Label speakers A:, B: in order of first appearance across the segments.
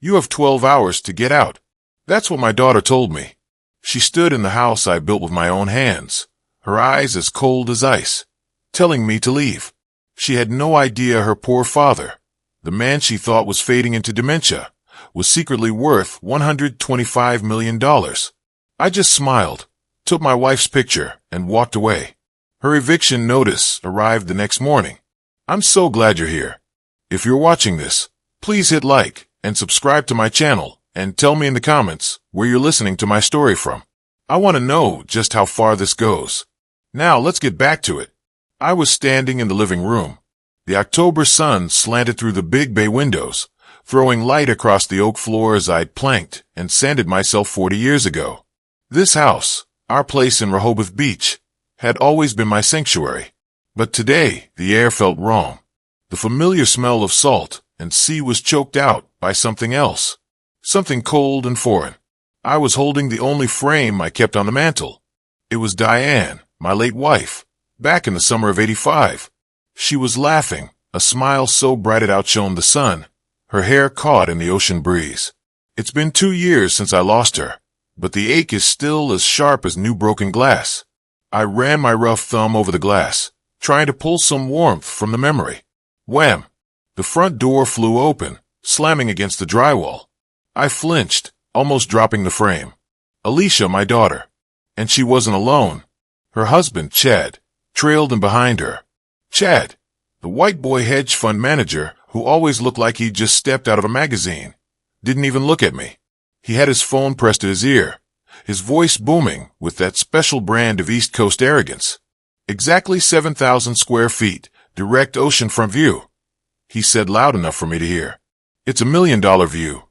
A: You have 12 hours to get out. That's what my daughter told me. She stood in the house I built with my own hands, her eyes as cold as ice, telling me to leave. She had no idea her poor father, the man she thought was fading into dementia, was secretly worth $125 million. I just smiled, took my wife's picture, and walked away. Her eviction notice arrived the next morning. I'm so glad you're here. If you're watching this, please hit like and subscribe to my channel and tell me in the comments where you're listening to my story from. I want to know just how far this goes. Now let's get back to it. I was standing in the living room. The October sun slanted through the big bay windows, throwing light across the oak floors I'd planked and sanded myself 40 years ago. This house, our place in Rehoboth Beach, had always been my sanctuary. But today, the air felt wrong. The familiar smell of salt and sea was choked out by something else. Something cold and foreign. I was holding the only frame I kept on the mantel. It was Diane, my late wife, back in the summer of '85. She was laughing, a smile so bright it outshone the sun, her hair caught in the ocean breeze. It's been 2 years since I lost her, but the ache is still as sharp as new broken glass. I ran my rough thumb over the glass, trying to pull some warmth from the memory. Wham! The front door flew open, slamming against the drywall. I flinched, almost dropping the frame. Alicia, my daughter. And she wasn't alone. Her husband, Chad, trailed in behind her. Chad, the white boy hedge fund manager who always looked like he'd just stepped out of a magazine, didn't even look at me. He had his phone pressed to his ear, his voice booming with that special brand of East Coast arrogance. Exactly 7,000 square feet, direct oceanfront view. He said loud enough for me to hear. It's $1 million view.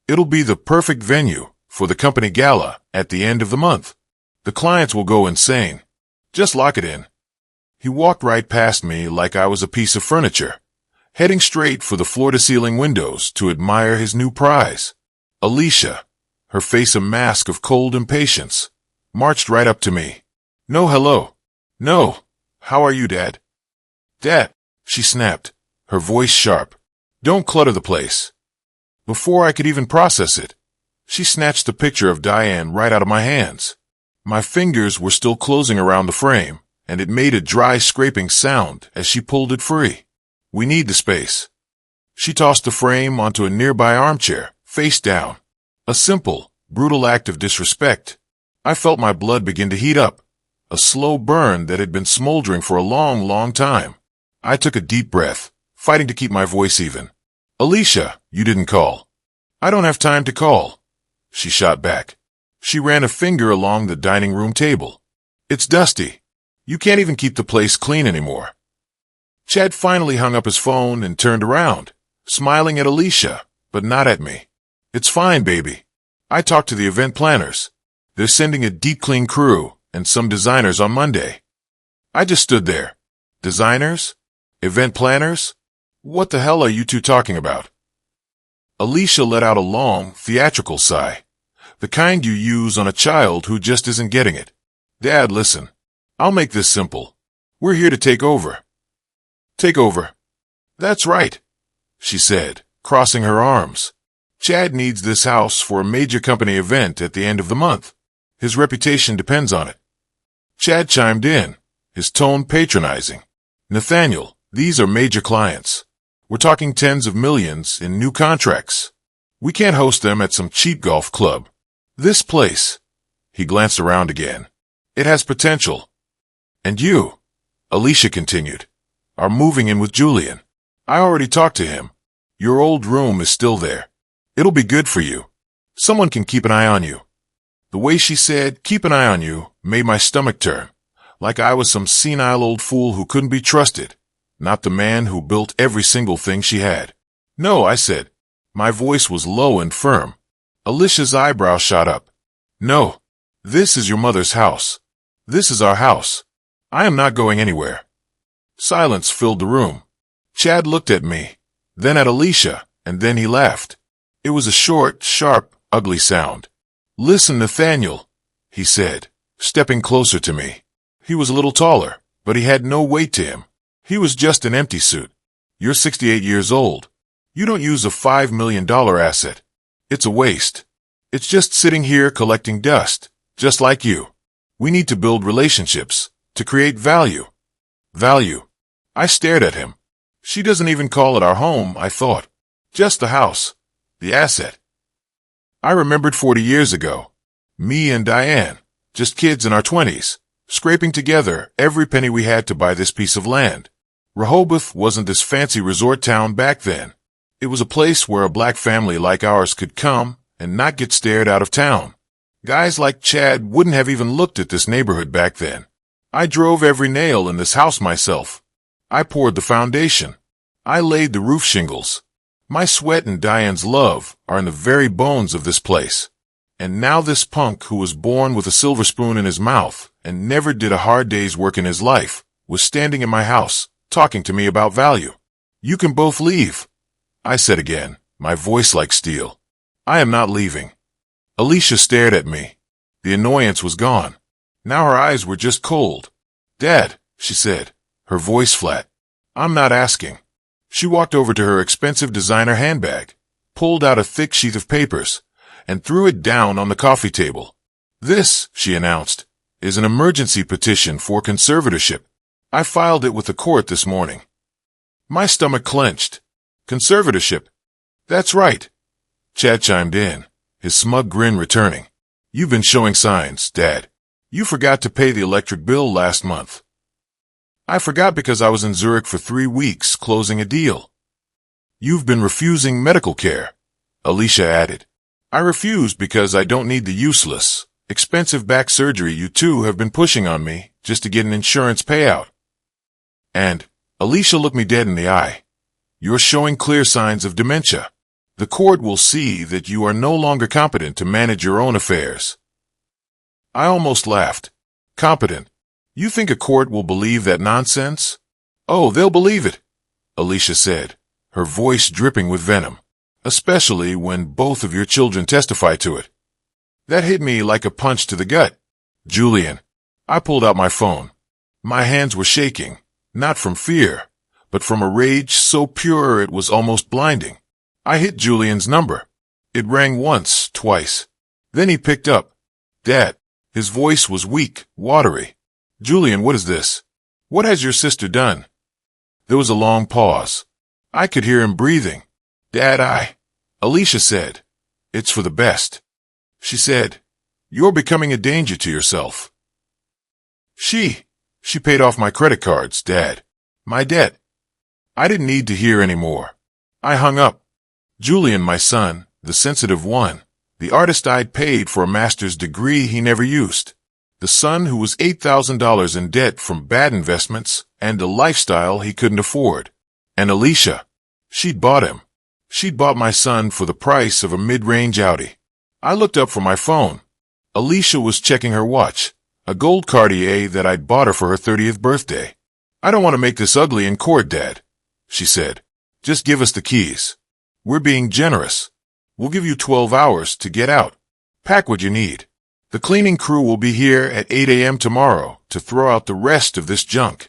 A: It'll be the perfect venue for the company gala at the end of the month. The clients will go insane. Just lock it in. He walked right past me like I was a piece of furniture, heading straight for the floor-to-ceiling windows to admire his new prize. Alicia, her face a mask of cold impatience, marched right up to me. No hello. No. How are you, Dad? Dad, she snapped, her voice sharp. Don't clutter the place. Before I could even process it, she snatched the picture of Diane right out of my hands. My fingers were still closing around the frame, and it made a dry scraping sound as she pulled it free. We need the space. She tossed the frame onto a nearby armchair, face down. A simple, brutal act of disrespect. I felt my blood begin to heat up, a slow burn that had been smoldering for a long, long time. I took a deep breath, fighting to keep my voice even. Alicia, you didn't call. I don't have time to call, she shot back. She ran a finger along the dining room table. It's dusty. You can't even keep the place clean anymore. Chad finally hung up his phone and turned around, smiling at Alicia, but not at me. It's fine, baby. I talked to the event planners. They're sending a deep clean crew and some designers on Monday. I just stood there. Designers? Event planners? What the hell are you two talking about? Alicia let out a long, theatrical sigh, the kind you use on a child who just isn't getting it. Dad, listen. I'll make this simple. We're here to take over. Take over. That's right, she said, crossing her arms. Chad needs this house for a major company event at the end of the month. His reputation depends on it. Chad chimed in, his tone patronizing. Nathaniel, these are major clients. We're talking tens of millions in new contracts. We can't host them at some cheap golf club. This place, he glanced around again, it has potential. And you, Alicia continued, are moving in with Julian. I already talked to him. Your old room is still there. It'll be good for you. Someone can keep an eye on you. The way she said, keep an eye on you, made my stomach turn, like I was some senile old fool who couldn't be trusted, not the man who built every single thing she had. No, I said. My voice was low and firm. Alicia's eyebrow shot up. No, this is your mother's house. This is our house. I am not going anywhere. Silence filled the room. Chad looked at me, then at Alicia, and then he laughed. It was a short, sharp, ugly sound. Listen, Nathaniel, he said, stepping closer to me. He was a little taller, but he had no weight to him. He was just an empty suit. You're 68 years old. You don't use a $5 million asset. It's a waste. It's just sitting here collecting dust, just like you. We need to build relationships, to create value. Value. I stared at him. She doesn't even call it our home, I thought. Just the house. The asset. I remembered 40 years ago. Me and Diane, just kids in our 20s, scraping together every penny we had to buy this piece of land. Rehoboth wasn't this fancy resort town back then. It was a place where a black family like ours could come and not get stared out of town. Guys like Chad wouldn't have even looked at this neighborhood back then. I drove every nail in this house myself. I poured the foundation. I laid the roof shingles. My sweat and Diane's love are in the very bones of this place. And now this punk who was born with a silver spoon in his mouth and never did a hard day's work in his life was standing in my house, talking to me about value. You can both leave, I said again, my voice like steel. I am not leaving. Alicia stared at me. The annoyance was gone. Now her eyes were just cold. Dad, she said, her voice flat. I'm not asking. She walked over to her expensive designer handbag, pulled out a thick sheet of papers, and threw it down on the coffee table. This, she announced, is an emergency petition for conservatorship. I filed it with the court this morning. My stomach clenched. Conservatorship. That's right. Chad chimed in, his smug grin returning. You've been showing signs, Dad. You forgot to pay the electric bill last month. I forgot because I was in Zurich for 3 weeks closing a deal. You've been refusing medical care, Alicia added. I refused because I don't need the useless, expensive back surgery you two have been pushing on me just to get an insurance payout. And, Alicia looked me dead in the eye. You're showing clear signs of dementia. The court will see that you are no longer competent to manage your own affairs. I almost laughed. Competent? You think a court will believe that nonsense? Oh, they'll believe it, Alicia said, her voice dripping with venom, especially when both of your children testify to it. That hit me like a punch to the gut. Julian. I pulled out my phone. My hands were shaking, not from fear, but from a rage so pure it was almost blinding. I hit Julian's number. It rang once, twice. Then he picked up. Dad. His voice was weak, watery. Julian, what is this? What has your sister done? There was a long pause. I could hear him breathing. Dad, Alicia said, it's for the best. She said, you're becoming a danger to yourself. She paid off my credit cards, Dad. My debt. I didn't need to hear any more. I hung up. Julian, my son, the sensitive one, the artist I'd paid for a master's degree he never used. The son who was $8,000 in debt from bad investments and a lifestyle he couldn't afford. And Alicia, she'd bought him. She'd bought my son for the price of a mid-range Audi. I looked up from my phone. Alicia was checking her watch, a gold Cartier that I'd bought her for her 30th birthday. I don't want to make this ugly in court, Dad, she said. Just give us the keys. We're being generous. We'll give you 12 hours to get out. Pack what you need. The cleaning crew will be here at 8 a.m. tomorrow to throw out the rest of this junk.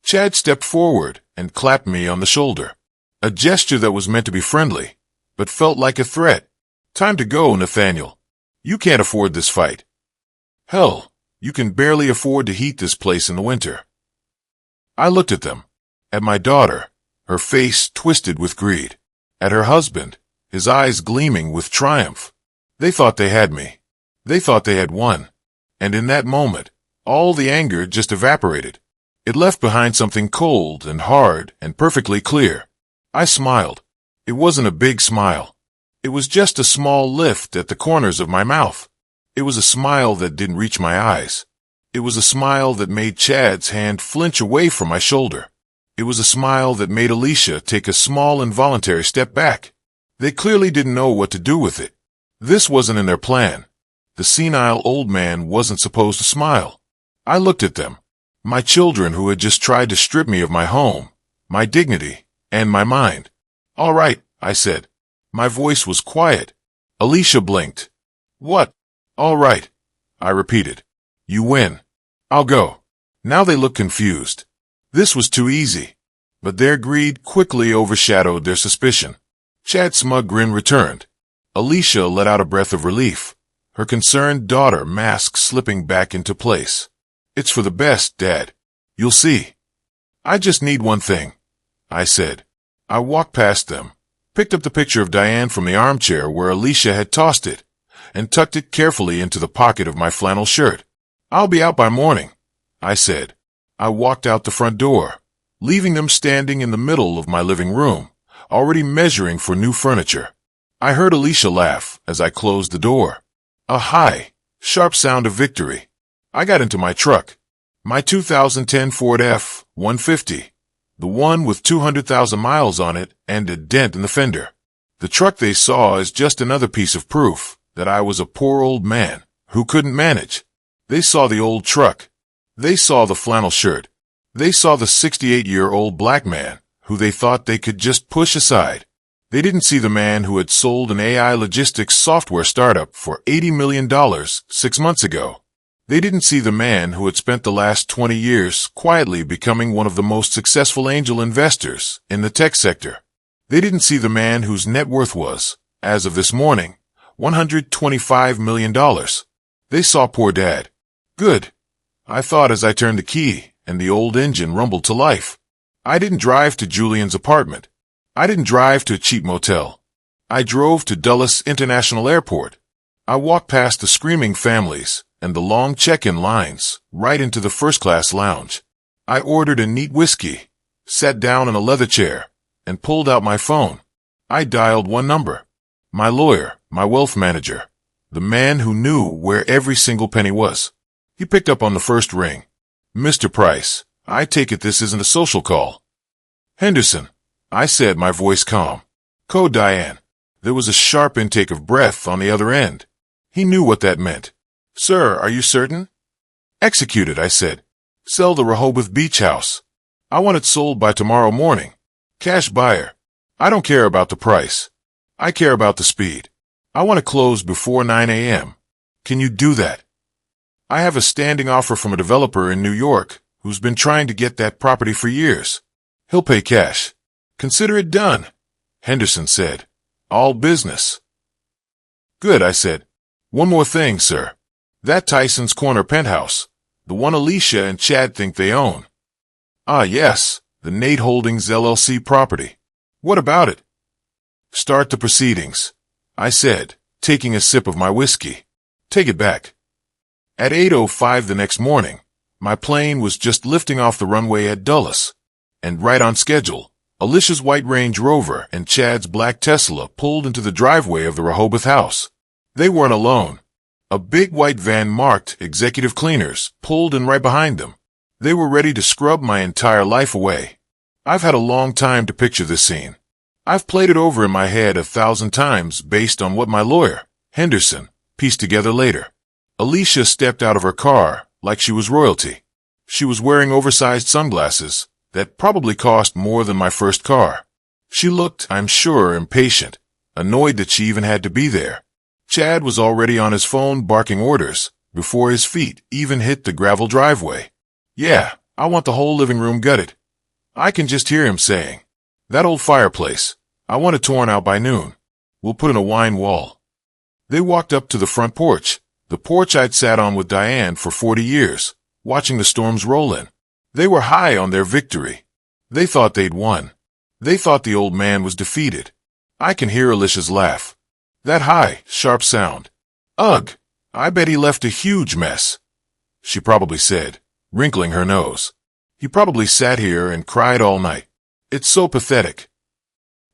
A: Chad stepped forward and clapped me on the shoulder. A gesture that was meant to be friendly, but felt like a threat. Time to go, Nathaniel. You can't afford this fight. Hell, you can barely afford to heat this place in the winter. I looked at them. At my daughter, her face twisted with greed. At her husband, his eyes gleaming with triumph. They thought they had me. They thought they had won. And in that moment, all the anger just evaporated. It left behind something cold and hard and perfectly clear. I smiled. It wasn't a big smile. It was just a small lift at the corners of my mouth. It was a smile that didn't reach my eyes. It was a smile that made Chad's hand flinch away from my shoulder. It was a smile that made Alicia take a small involuntary step back. They clearly didn't know what to do with it. This wasn't in their plan. The senile old man wasn't supposed to smile. I looked at them. My children who had just tried to strip me of my home, my dignity, and my mind. All right, I said. My voice was quiet. Alicia blinked. What? All right, I repeated. You win. I'll go. Now they looked confused. This was too easy. But their greed quickly overshadowed their suspicion. Chad's smug grin returned. Alicia let out a breath of relief, her concerned daughter mask slipping back into place. It's for the best, Dad. You'll see. I just need one thing, I said. I walked past them, picked up the picture of Diane from the armchair where Alicia had tossed it, and tucked it carefully into the pocket of my flannel shirt. I'll be out by morning, I said. I walked out the front door, leaving them standing in the middle of my living room, already measuring for new furniture. I heard Alicia laugh as I closed the door. A high, sharp sound of victory. I got into my truck, my 2010 Ford F-150, the one with 200,000 miles on it and a dent in the fender. The truck they saw is just another piece of proof that I was a poor old man who couldn't manage. They saw the old truck. They saw the flannel shirt. They saw the 68-year-old black man who they thought they could just push aside. They didn't see the man who had sold an AI logistics software startup for $80 million 6 months ago. They didn't see the man who had spent the last 20 years quietly becoming one of the most successful angel investors in the tech sector. They didn't see the man whose net worth was, as of this morning, $125 million. They saw poor Dad. Good, I thought as I turned the key and the old engine rumbled to life. I didn't drive to Julian's apartment. I didn't drive to a cheap motel. I drove to Dulles International Airport. I walked past the screaming families and the long check-in lines right into the first-class lounge. I ordered a neat whiskey, sat down in a leather chair, and pulled out my phone. I dialed one number. My lawyer, my wealth manager, the man who knew where every single penny was. He picked up on the first ring. Mr. Price, I take it this isn't a social call. Henderson, I said, my voice calm. Code Diane. There was a sharp intake of breath on the other end. He knew what that meant. Sir, are you certain? Executed, I said. Sell the Rehoboth Beach house. I want it sold by tomorrow morning. Cash buyer. I don't care about the price. I care about the speed. I want to close before 9 a.m. Can you do that? I have a standing offer from a developer in New York who's been trying to get that property for years. He'll pay cash. Consider it done, Henderson said. All business. Good, I said. One more thing, sir. That Tyson's Corner penthouse, the one Alicia and Chad think they own. Ah, yes, the Nate Holdings LLC property. What about it? Start the proceedings, I said, taking a sip of my whiskey. Take it back. At 8:05 the next morning, my plane was just lifting off the runway at Dulles, and right on schedule. Alicia's white Range Rover and Chad's black Tesla pulled into the driveway of the Rehoboth house. They weren't alone. A big white van marked Executive Cleaners pulled in right behind them. They were ready to scrub my entire life away. I've had a long time to picture this scene. I've played it over in my head 1,000 times based on what my lawyer, Henderson, pieced together later. Alicia stepped out of her car like she was royalty. She was wearing oversized sunglasses that probably cost more than my first car. She looked, I'm sure, impatient, annoyed that she even had to be there. Chad was already on his phone barking orders before his feet even hit the gravel driveway. Yeah, I want the whole living room gutted. I can just hear him saying, that old fireplace, I want it torn out by noon. We'll put in a wine wall. They walked up to the front porch, the porch I'd sat on with Diane for 40 years, watching the storms roll in. They were high on their victory. They thought they'd won. They thought the old man was defeated. I can hear Alicia's laugh. That high, sharp sound. Ugh, I bet he left a huge mess. She probably said, wrinkling her nose. He probably sat here and cried all night. It's so pathetic.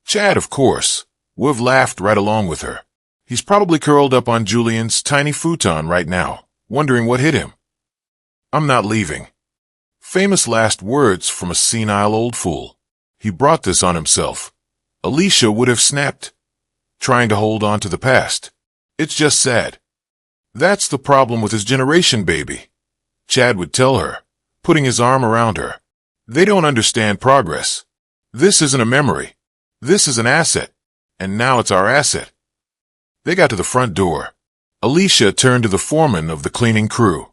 A: Chad, of course, would have laughed right along with her. He's probably curled up on Julian's tiny futon right now, wondering what hit him. I'm not leaving. Famous last words from a senile old fool. He brought this on himself. Alicia would have snapped, trying to hold on to the past. It's just sad. That's the problem with his generation, baby, Chad would tell her, putting his arm around her. They don't understand progress. This isn't a memory. This is an asset. And now it's our asset. They got to the front door. Alicia turned to the foreman of the cleaning crew.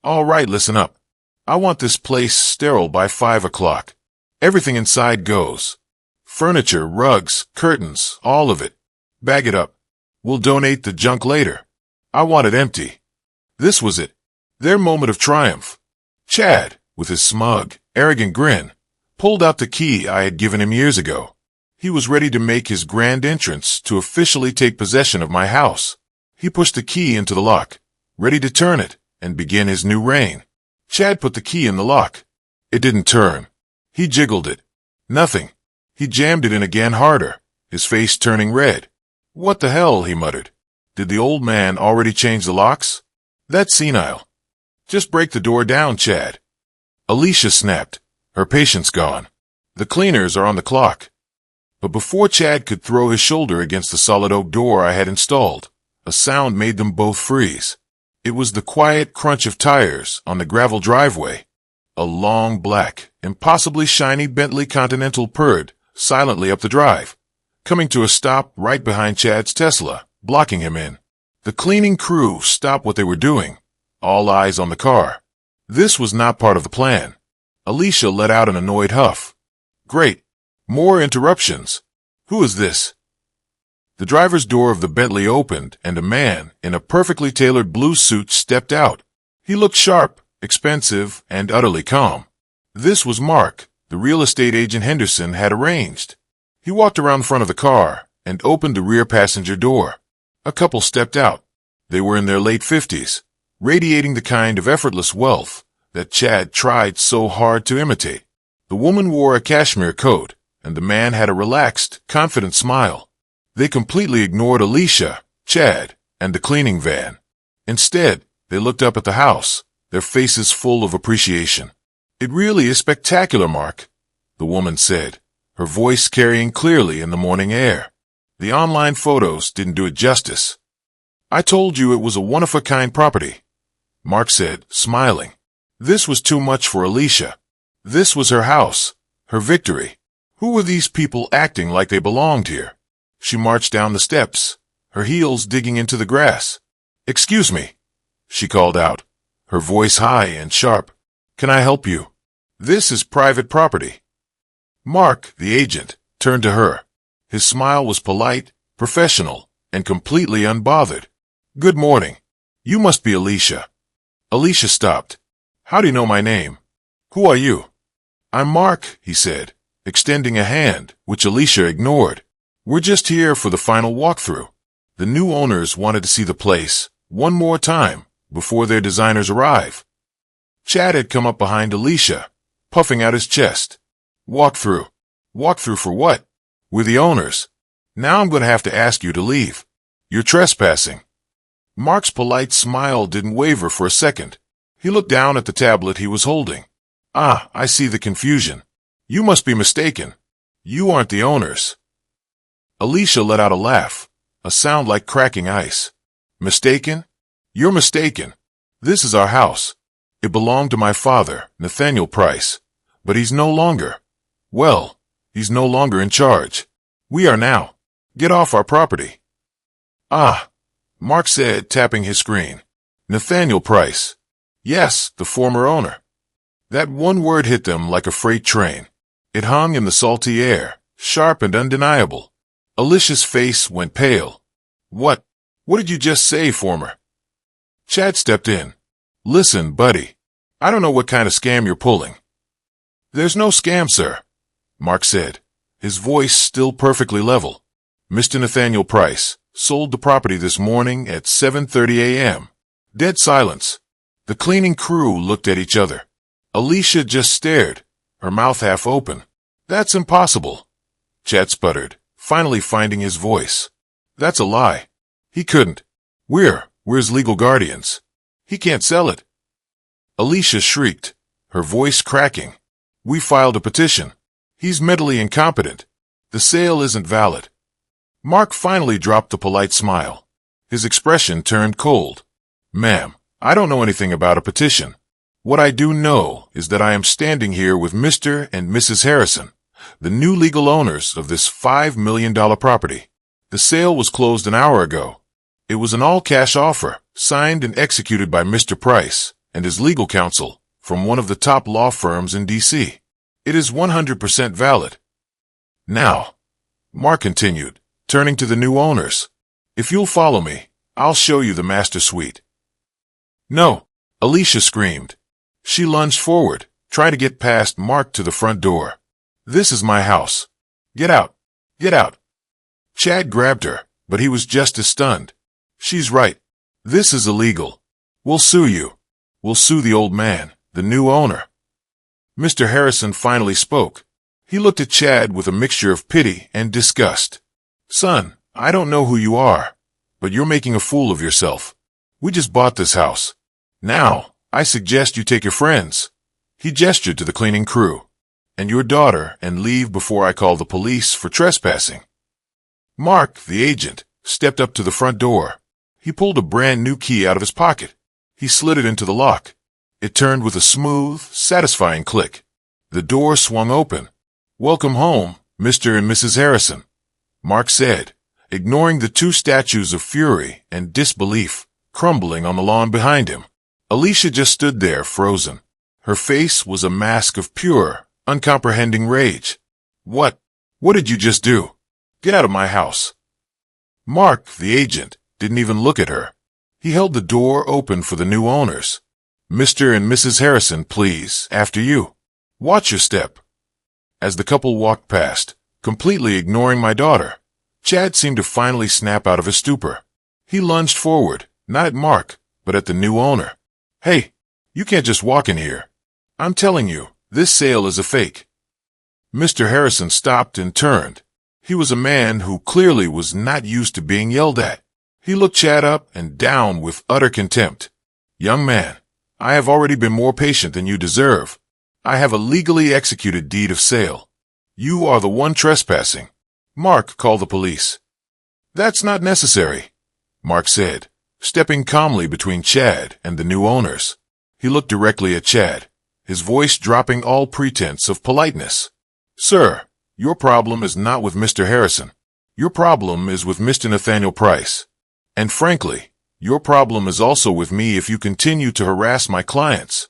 A: All right, listen up. I want this place sterile by 5 o'clock. Everything inside goes. Furniture, rugs, curtains, all of it. Bag it up. We'll donate the junk later. I want it empty. This was it. Their moment of triumph. Chad, with his smug, arrogant grin, pulled out the key I had given him years ago. He was ready to make his grand entrance to officially take possession of my house. He pushed the key into the lock, ready to turn it and begin his new reign. Chad put the key in the lock. It didn't turn. He jiggled it. Nothing. He jammed it in again harder, his face turning red. What the hell, he muttered. Did the old man already change the locks? That's senile. Just break the door down, Chad. Alicia snapped, her patience gone. The cleaners are on the clock. But before Chad could throw his shoulder against the solid oak door I had installed, a sound made them both freeze. It was the quiet crunch of tires on the gravel driveway. A long, black, impossibly shiny Bentley Continental purred silently up the drive, coming to a stop right behind Chad's Tesla, blocking him in. The cleaning crew stopped what they were doing, all eyes on the car. This was not part of the plan. Alicia let out an annoyed huff. Great. More interruptions. Who is this? The driver's door of the Bentley opened, and a man in a perfectly tailored blue suit stepped out. He looked sharp, expensive, and utterly calm. This was Mark, the real estate agent Henderson had arranged. He walked around the front of the car and opened the rear passenger door. A couple stepped out. They were in their late 50s, radiating the kind of effortless wealth that Chad tried so hard to imitate. The woman wore a cashmere coat, and the man had a relaxed, confident smile. They completely ignored Alicia, Chad, and the cleaning van. Instead, they looked up at the house, their faces full of appreciation. It really is spectacular, Mark, the woman said, her voice carrying clearly in the morning air. The online photos didn't do it justice. I told you it was a one-of-a-kind property, Mark said, smiling. This was too much for Alicia. This was her house, her victory. Who were these people acting like they belonged here? She marched down the steps, her heels digging into the grass. Excuse me, she called out, her voice high and sharp. Can I help you? This is private property. Mark, the agent, turned to her. His smile was polite, professional, and completely unbothered. Good morning. You must be Alicia. Alicia stopped. How do you know my name? Who are you? I'm Mark, he said, extending a hand, which Alicia ignored. We're just here for the final walkthrough. The new owners wanted to see the place one more time before their designers arrive. Chad had come up behind Alicia, puffing out his chest. Walkthrough. Walkthrough for what? We're the owners. Now I'm going to have to ask you to leave. You're trespassing. Mark's polite smile didn't waver for a second. He looked down at the tablet he was holding. Ah, I see the confusion. You must be mistaken. You aren't the owners. Alicia let out a laugh, a sound like cracking ice. Mistaken? You're mistaken. This is our house. It belonged to my father, Nathaniel Price, but he's no longer. Well, he's no longer in charge. We are now. Get off our property. Ah, Mark said, tapping his screen. Nathaniel Price. Yes, the former owner. That one word hit them like a freight train. It hung in the salty air, sharp and undeniable. Alicia's face went pale. What did you just say, former? Chad stepped in. Listen, buddy. I don't know what kind of scam you're pulling. There's no scam, sir, Mark said, his voice still perfectly level. Mr. Nathaniel Price sold the property this morning at 7:30 a.m. Dead silence. The cleaning crew looked at each other. Alicia just stared, her mouth half open. That's impossible, Chad sputtered, finally finding his voice. That's a lie. He couldn't. We're his legal guardians. He can't sell it. Alicia shrieked, her voice cracking. We filed a petition. He's mentally incompetent. The sale isn't valid. Mark finally dropped the polite smile. His expression turned cold. Ma'am, I don't know anything about a petition. What I do know is that I am standing here with Mr. and Mrs. Harrison, the new legal owners of this $5 million property. The sale was closed an hour ago. It was an all-cash offer, signed and executed by Mr. Price and his legal counsel from one of the top law firms in D.C. It is 100% valid. Now, Mark continued, turning to the new owners, If you'll follow me, I'll show you the master suite. No, Alicia screamed. She lunged forward, trying to get past Mark to the front door. This is my house. Get out. Get out. Chad grabbed her, but he was just as stunned. She's right. This is illegal. We'll sue you. We'll sue the old man, the new owner. Mr. Harrison finally spoke. He looked at Chad with a mixture of pity and disgust. Son, I don't know who you are, but you're making a fool of yourself. We just bought this house. Now, I suggest you take your friends. He gestured to the cleaning crew. And your daughter and leave before I call the police for trespassing. Mark, the agent, stepped up to the front door. He pulled a brand new key out of his pocket. He slid it into the lock. It turned with a smooth, satisfying click. The door swung open. Welcome home, Mr. and Mrs. Harrison, Mark said, ignoring the two statues of fury and disbelief crumbling on the lawn behind him. Alicia just stood there, frozen. Her face was a mask of pure, uncomprehending rage. What did you just do? Get out of my house. Mark, the agent, didn't even look at her. He held the door open for the new owners. Mr. and Mrs. Harrison, please, after you. Watch your step. As the couple walked past, completely ignoring my daughter, Chad seemed to finally snap out of his stupor. He lunged forward, not at Mark, but at the new owner. Hey, you can't just walk in here. I'm telling you, this sale is a fake. Mr. Harrison stopped and turned. He was a man who clearly was not used to being yelled at. He looked Chad up and down with utter contempt. Young man, I have already been more patient than you deserve. I have a legally executed deed of sale. You are the one trespassing. Mark, call the police. That's not necessary, Mark said, stepping calmly between Chad and the new owners. He looked directly at Chad, his voice dropping all pretense of politeness. Sir, your problem is not with Mr. Harrison. Your problem is with Mr. Nathaniel Price. And frankly, your problem is also with me if you continue to harass my clients.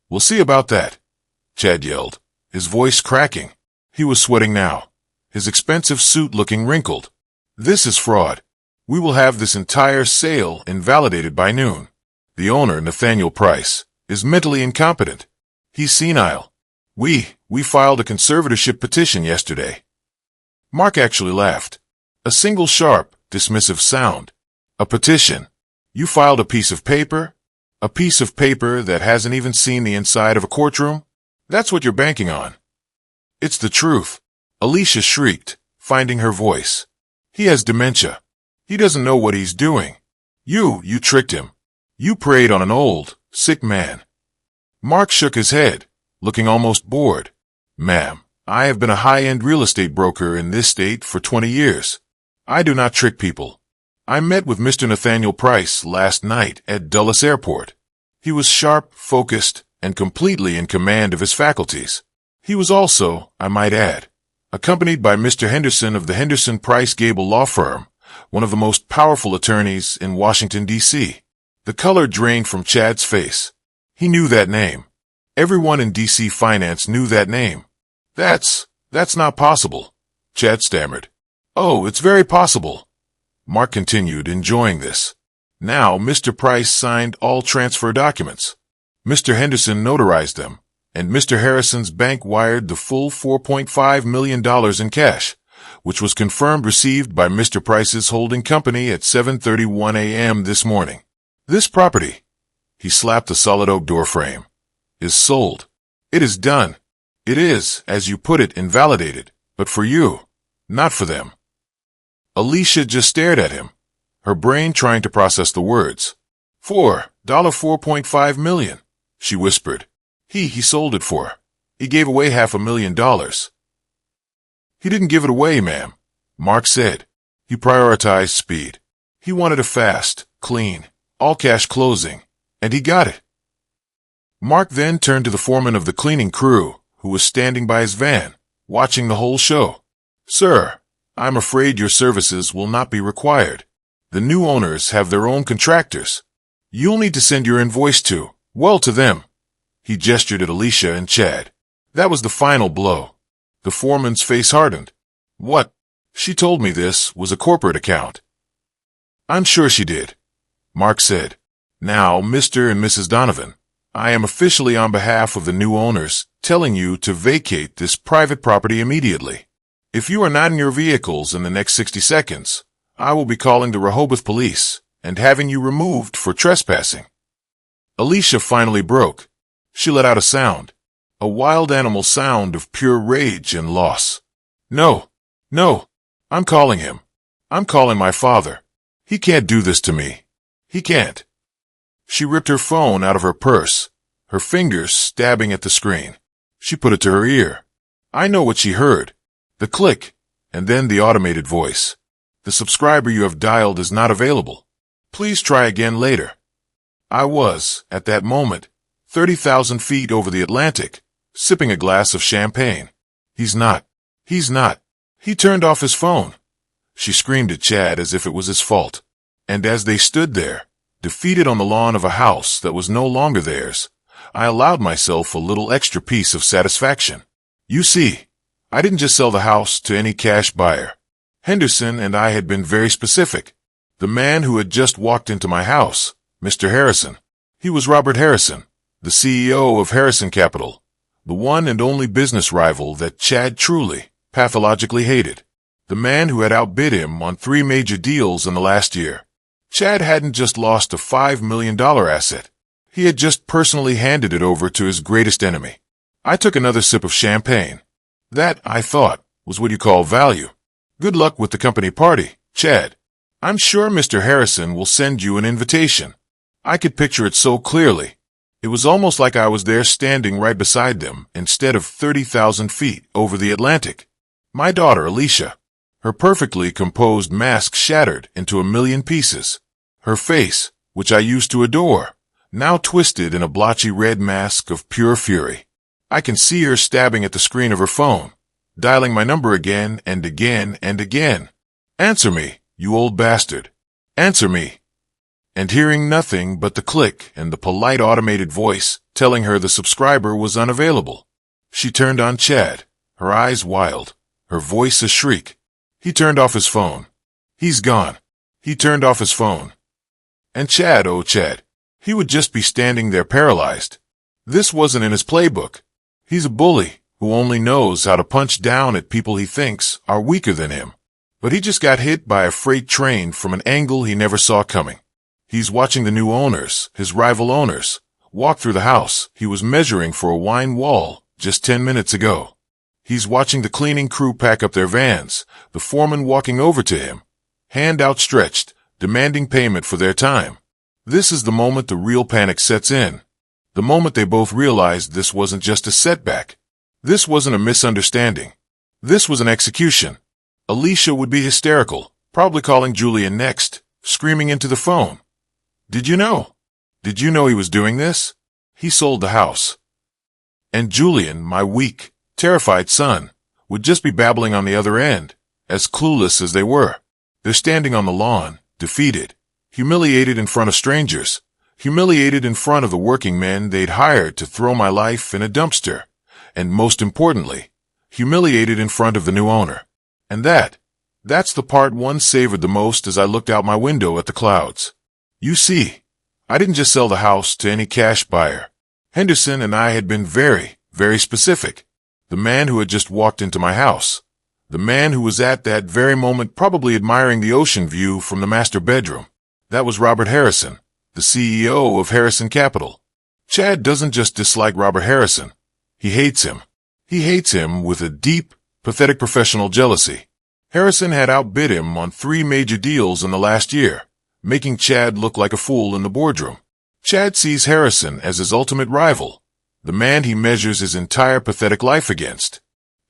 A: We'll see about that, Chad yelled, his voice cracking. He was sweating now, his expensive suit looking wrinkled. This is fraud. We will have this entire sale invalidated by noon. The owner, Nathaniel Price, is mentally incompetent. He's senile. We filed a conservatorship petition yesterday. Mark actually laughed. A single sharp, dismissive sound. A petition. You filed a piece of paper? A piece of paper that hasn't even seen the inside of a courtroom? That's what you're banking on. It's the truth. Alicia shrieked, finding her voice. He has dementia. He doesn't know what he's doing. You tricked him. You preyed on an old, sick man. Mark shook his head, looking almost bored. Ma'am, I have been a high-end real estate broker in this state for 20 years. I do not trick people. I met with Mr. Nathaniel Price last night at Dulles Airport. He was sharp, focused, and completely in command of his faculties. He was also, I might add, accompanied by Mr. Henderson of the Henderson Price Gable Law Firm, one of the most powerful attorneys in Washington, D.C. The color drained from Chad's face. He knew that name. Everyone in D.C. finance knew that name. That's not possible, Chad stammered. Oh, it's very possible. Mark continued, enjoying this. Now, Mr. Price signed all transfer documents. Mr. Henderson notarized them, and Mr. Harrison's bank wired the full $4.5 million in cash, which was confirmed received by Mr. Price's holding company at 7:31 a.m. this morning. This property, he slapped the solid oak door frame, is sold. It is done. It is, as you put it, invalidated, but for you, not for them. Alicia just stared at him, her brain trying to process the words. $4.5 million, she whispered. He sold it for. He gave away $500,000. He didn't give it away, ma'am, Mark said. He prioritized speed. He wanted a fast, clean, all-cash closing, and he got it. Mark then turned to the foreman of the cleaning crew, who was standing by his van, watching the whole show. Sir, I'm afraid your services will not be required. The new owners have their own contractors. You'll need to send your invoice to them. He gestured at Alicia and Chad. That was the final blow. The foreman's face hardened. What? She told me this was a corporate account, I'm sure she did, Mark said. Now, Mr. and Mrs. Donovan, I am officially on behalf of the new owners telling you to vacate this private property immediately. If you are not in your vehicles in the next 60 seconds, I will be calling the Rehoboth police and having you removed for trespassing. Alicia finally broke. She let out a sound, a wild animal sound of pure rage and loss. No, I'm calling him. I'm calling my father. He can't do this to me. He can't. She ripped her phone out of her purse, her fingers stabbing at the screen. She put it to her ear. I know what she heard. The click, and then the automated voice. The subscriber you have dialed is not available. Please try again later. I was, at that moment, 30,000 feet over the Atlantic, sipping a glass of champagne. He's not. He turned off his phone. She screamed at Chad as if it was his fault. And as they stood there, defeated on the lawn of a house that was no longer theirs, I allowed myself a little extra piece of satisfaction. You see, I didn't just sell the house to any cash buyer. Henderson and I had been very specific. The man who had just walked into my house, Mr. Harrison. He was Robert Harrison, the CEO of Harrison Capital, the one and only business rival that Chad truly, pathologically hated. The man who had outbid him on 3 major deals in the last year. Chad hadn't just lost a $5 million asset. He had just personally handed it over to his greatest enemy. I took another sip of champagne. That, I thought, was what you call value. Good luck with the company party, Chad. I'm sure Mr. Harrison will send you an invitation. I could picture it so clearly. It was almost like I was there standing right beside them instead of 30,000 feet over the Atlantic. My daughter, Alicia. Her perfectly composed mask shattered into a million pieces. Her face, which I used to adore, now twisted in a blotchy red mask of pure fury. I can see her stabbing at the screen of her phone, dialing my number again and again and again. Answer me, you old bastard. Answer me. And hearing nothing but the click and the polite automated voice telling her the subscriber was unavailable. She turned on Chad, her eyes wild, her voice a shriek. He turned off his phone. He's gone. He turned off his phone. And Chad, oh Chad, he would just be standing there paralyzed. This wasn't in his playbook. He's a bully who only knows how to punch down at people he thinks are weaker than him. But he just got hit by a freight train from an angle he never saw coming. He's watching the new owners, his rival owners, walk through the house he was measuring for a wine wall just 10 minutes ago. He's watching the cleaning crew pack up their vans, the foreman walking over to him, hand outstretched, demanding payment for their time. This is the moment the real panic sets in. The moment they both realized this wasn't just a setback. This wasn't a misunderstanding. This was an execution. Alicia would be hysterical, probably calling Julian next, screaming into the phone. Did you know? Did you know he was doing this? He sold the house. And Julian, my weak, terrified son, would just be babbling on the other end, as clueless as they were. They're standing on the lawn, defeated, humiliated in front of strangers, humiliated in front of the working men they'd hired to throw my life in a dumpster, and most importantly, humiliated in front of the new owner. And that's the part one savored the most as I looked out my window at the clouds. You see, I didn't just sell the house to any cash buyer. Henderson and I had been very, very specific. The man who had just walked into my house. The man who was at that very moment probably admiring the ocean view from the master bedroom. That was Robert Harrison, the CEO of Harrison Capital. Chad doesn't just dislike Robert Harrison. He hates him. He hates him with a deep, pathetic professional jealousy. Harrison had outbid him on 3 major deals in the last year, making Chad look like a fool in the boardroom. Chad sees Harrison as his ultimate rival, the man he measures his entire pathetic life against.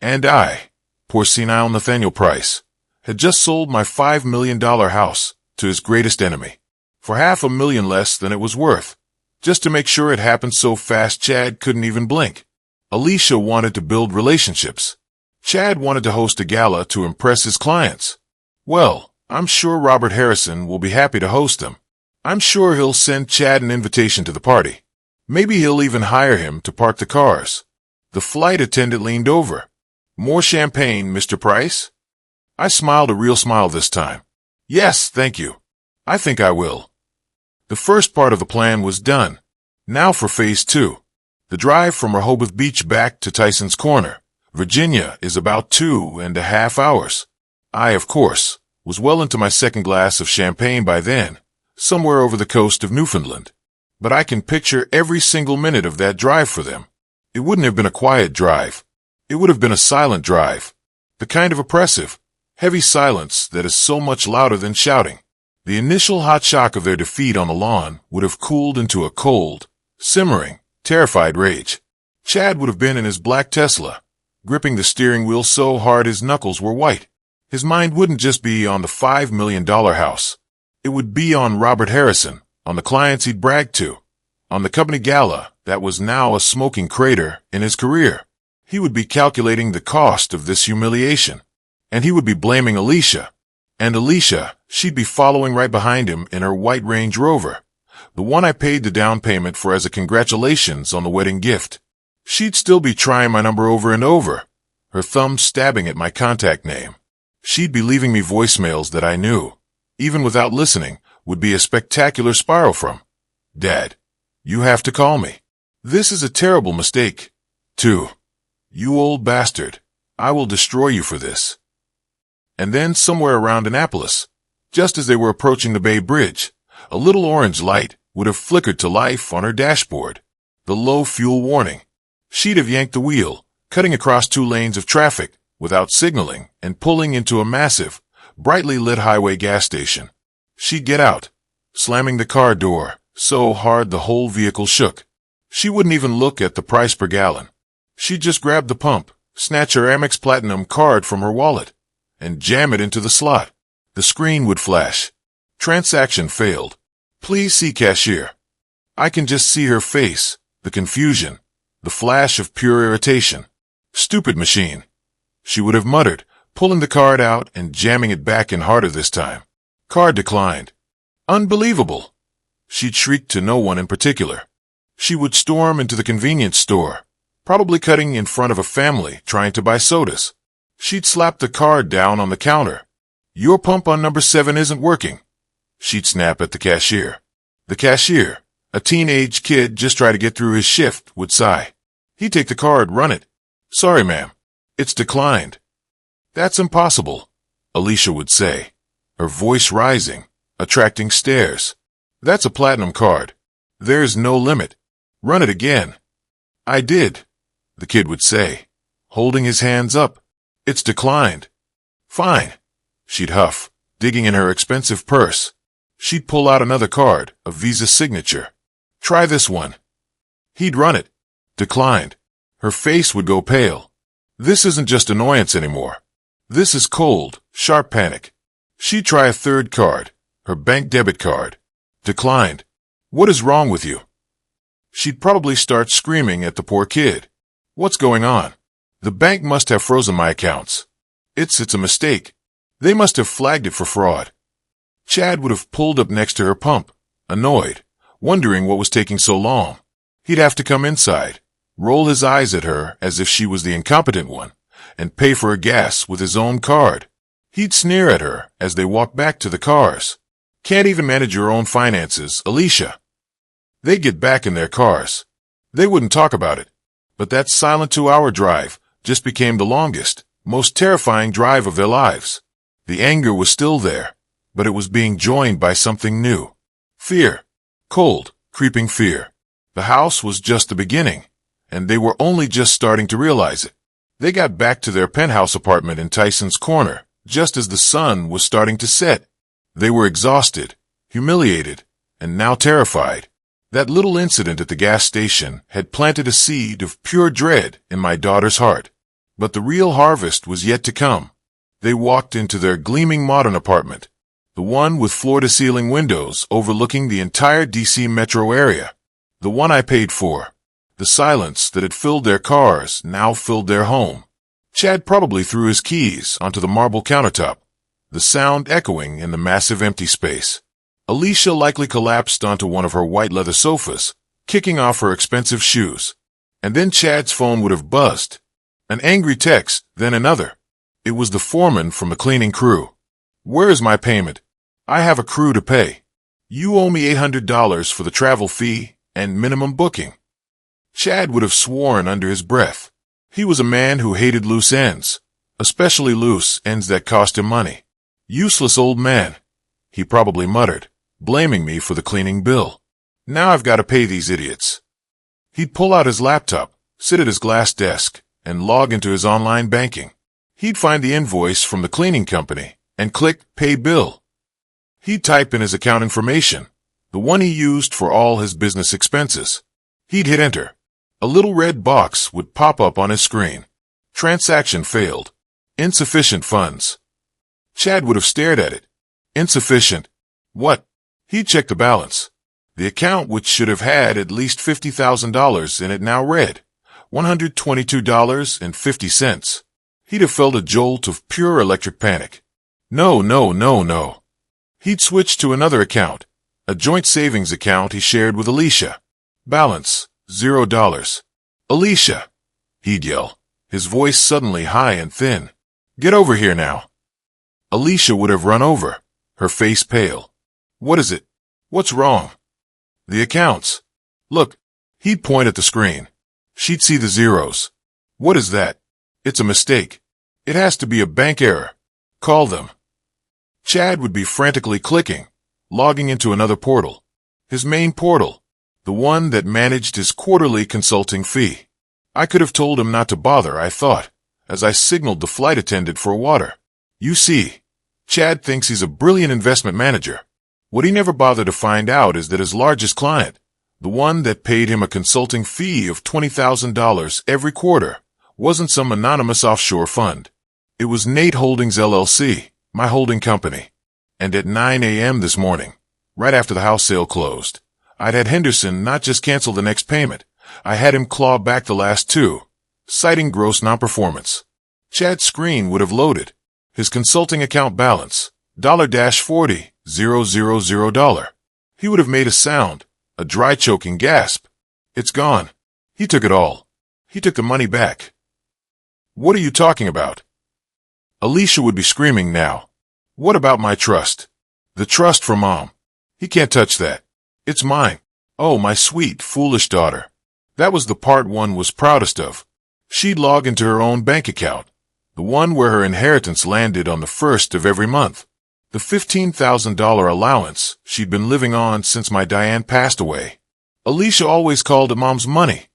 A: And I, poor senile Nathaniel Price, had just sold my $5 million house to his greatest enemy, for $500,000 less than it was worth, just to make sure it happened so fast Chad couldn't even blink. Alicia wanted to build relationships. Chad wanted to host a gala to impress his clients. Well, I'm sure Robert Harrison will be happy to host them. I'm sure he'll send Chad an invitation to the party. Maybe he'll even hire him to park the cars. The flight attendant leaned over. More champagne, Mr. Price? I smiled a real smile this time. Yes, thank you. I think I will. The first part of the plan was done. Now for phase 2. The drive from Rehoboth Beach back to Tyson's Corner, Virginia, is about 2.5 hours. I, of course, was well into my second glass of champagne by then, somewhere over the coast of Newfoundland. But I can picture every single minute of that drive for them. It wouldn't have been a quiet drive. It would have been a silent drive. The kind of oppressive, heavy silence that is so much louder than shouting. The initial hot shock of their defeat on the lawn would have cooled into a cold, simmering, terrified rage. Chad would have been in his black Tesla, gripping the steering wheel so hard his knuckles were white. His mind wouldn't just be on the $5 million house. It would be on Robert Harrison, on the clients he'd bragged to, on the company gala that was now a smoking crater in his career. He would be calculating the cost of this humiliation. And he would be blaming Alicia. And Alicia, she'd be following right behind him in her white Range Rover, the one I paid the down payment for as a congratulations on the wedding gift. She'd still be trying my number over and over, her thumb stabbing at my contact name. She'd be leaving me voicemails that I knew, even without listening, would be a spectacular spiral from. Dad, you have to call me. This is a terrible mistake. 2. You old bastard. I will destroy you for this. And then somewhere around Annapolis, just as they were approaching the Bay Bridge, a little orange light would have flickered to life on her dashboard. The low fuel warning. She'd have yanked the wheel, cutting across 2 lanes of traffic without signaling and pulling into a massive, brightly lit highway gas station. She'd get out, slamming the car door so hard the whole vehicle shook. She wouldn't even look at the price per gallon. She'd just grab the pump, snatch her Amex Platinum card from her wallet, and jam it into the slot. The screen would flash. Transaction failed. Please see cashier. I can just see her face, the confusion, the flash of pure irritation. Stupid machine. She would have muttered, pulling the card out and jamming it back in harder this time. Card declined. Unbelievable. She'd shriek to no one in particular. She would storm into the convenience store, probably cutting in front of a family trying to buy sodas. She'd slap the card down on the counter. Your pump on number 7 isn't working. She'd snap at the cashier. The cashier, a teenage kid just trying to get through his shift, would sigh. He'd take the card, run it. Sorry, ma'am. It's declined. That's impossible, Alicia would say, her voice rising, attracting stares. That's a platinum card. There's no limit. Run it again. I did, the kid would say, holding his hands up. It's declined. Fine, she'd huff, digging in her expensive purse. She'd pull out another card, a Visa signature. Try this one. He'd run it. Declined. Her face would go pale. This isn't just annoyance anymore. This is cold, sharp panic. She'd try a third card, her bank debit card. Declined. What is wrong with you? She'd probably start screaming at the poor kid. What's going on? The bank must have frozen my accounts. It's a mistake. They must have flagged it for fraud. Chad would have pulled up next to her pump, annoyed, wondering what was taking so long. He'd have to come inside, roll his eyes at her as if she was the incompetent one, and pay for her gas with his own card. He'd sneer at her as they walked back to the cars. Can't even manage your own finances, Alicia. They'd get back in their cars. They wouldn't talk about it. But that silent 2-hour drive just became the longest, most terrifying drive of their lives. The anger was still there, but it was being joined by something new. Fear. Cold, creeping fear. The house was just the beginning, and they were only just starting to realize it. They got back to their penthouse apartment in Tyson's Corner, just as the sun was starting to set. They were exhausted, humiliated, and now terrified. That little incident at the gas station had planted a seed of pure dread in my daughter's heart. But the real harvest was yet to come. They walked into their gleaming modern apartment, the one with floor-to-ceiling windows overlooking the entire D.C. metro area, the one I paid for. The silence that had filled their cars now filled their home. Chad probably threw his keys onto the marble countertop, the sound echoing in the massive empty space. Alicia likely collapsed onto one of her white leather sofas, kicking off her expensive shoes. And then Chad's phone would have buzzed. An angry text, then another. It was the foreman from the cleaning crew. Where is my payment? I have a crew to pay. You owe me $800 for the travel fee and minimum booking. Chad would have sworn under his breath. He was a man who hated loose ends, especially loose ends that cost him money. Useless old man, he probably muttered, blaming me for the cleaning bill. Now I've got to pay these idiots. He'd pull out his laptop, sit at his glass desk, and log into his online banking. He'd find the invoice from the cleaning company and click Pay Bill. He'd type in his account information, the one he used for all his business expenses. He'd hit enter. A little red box would pop up on his screen. Transaction failed. Insufficient funds. Chad would have stared at it. Insufficient. What? He'd checked the balance. The account, which should have had at least $50,000 in it, now read $122.50. He'd have felt a jolt of pure electric panic. No. He'd switched to another account, a joint savings account he shared with Alicia. Balance, $0. Alicia, he'd yell, his voice suddenly high and thin. Get over here now. Alicia would have run over, her face pale. What is it? What's wrong? The accounts. Look, he'd point at the screen. She'd see the zeros. What is that? It's a mistake. It has to be a bank error. Call them. Chad would be frantically clicking, logging into another portal. His main portal, the one that managed his quarterly consulting fee. I could have told him not to bother, I thought, as I signaled the flight attendant for water. You see, Chad thinks he's a brilliant investment manager. What he never bothered to find out is that his largest client, the one that paid him a consulting fee of $20,000 every quarter, wasn't some anonymous offshore fund. It was Nate Holdings LLC, my holding company. And at 9 a.m. this morning, right after the house sale closed, I'd had Henderson not just cancel the next payment, I had him claw back the last two, citing gross non-performance. Chad's screen would have loaded. His consulting account balance, $-40,000. He would have made a sound, a dry choking gasp. It's gone. He took it all. He took the money back. What are you talking about? Alicia would be screaming now. What about my trust? The trust for Mom. He can't touch that. It's mine. Oh, my sweet, foolish daughter. That was the part one was proudest of. She'd log into her own bank account, the one where her inheritance landed on the first of every month. The $15,000 allowance she'd been living on since my Diane passed away. Alicia always called it Mom's money,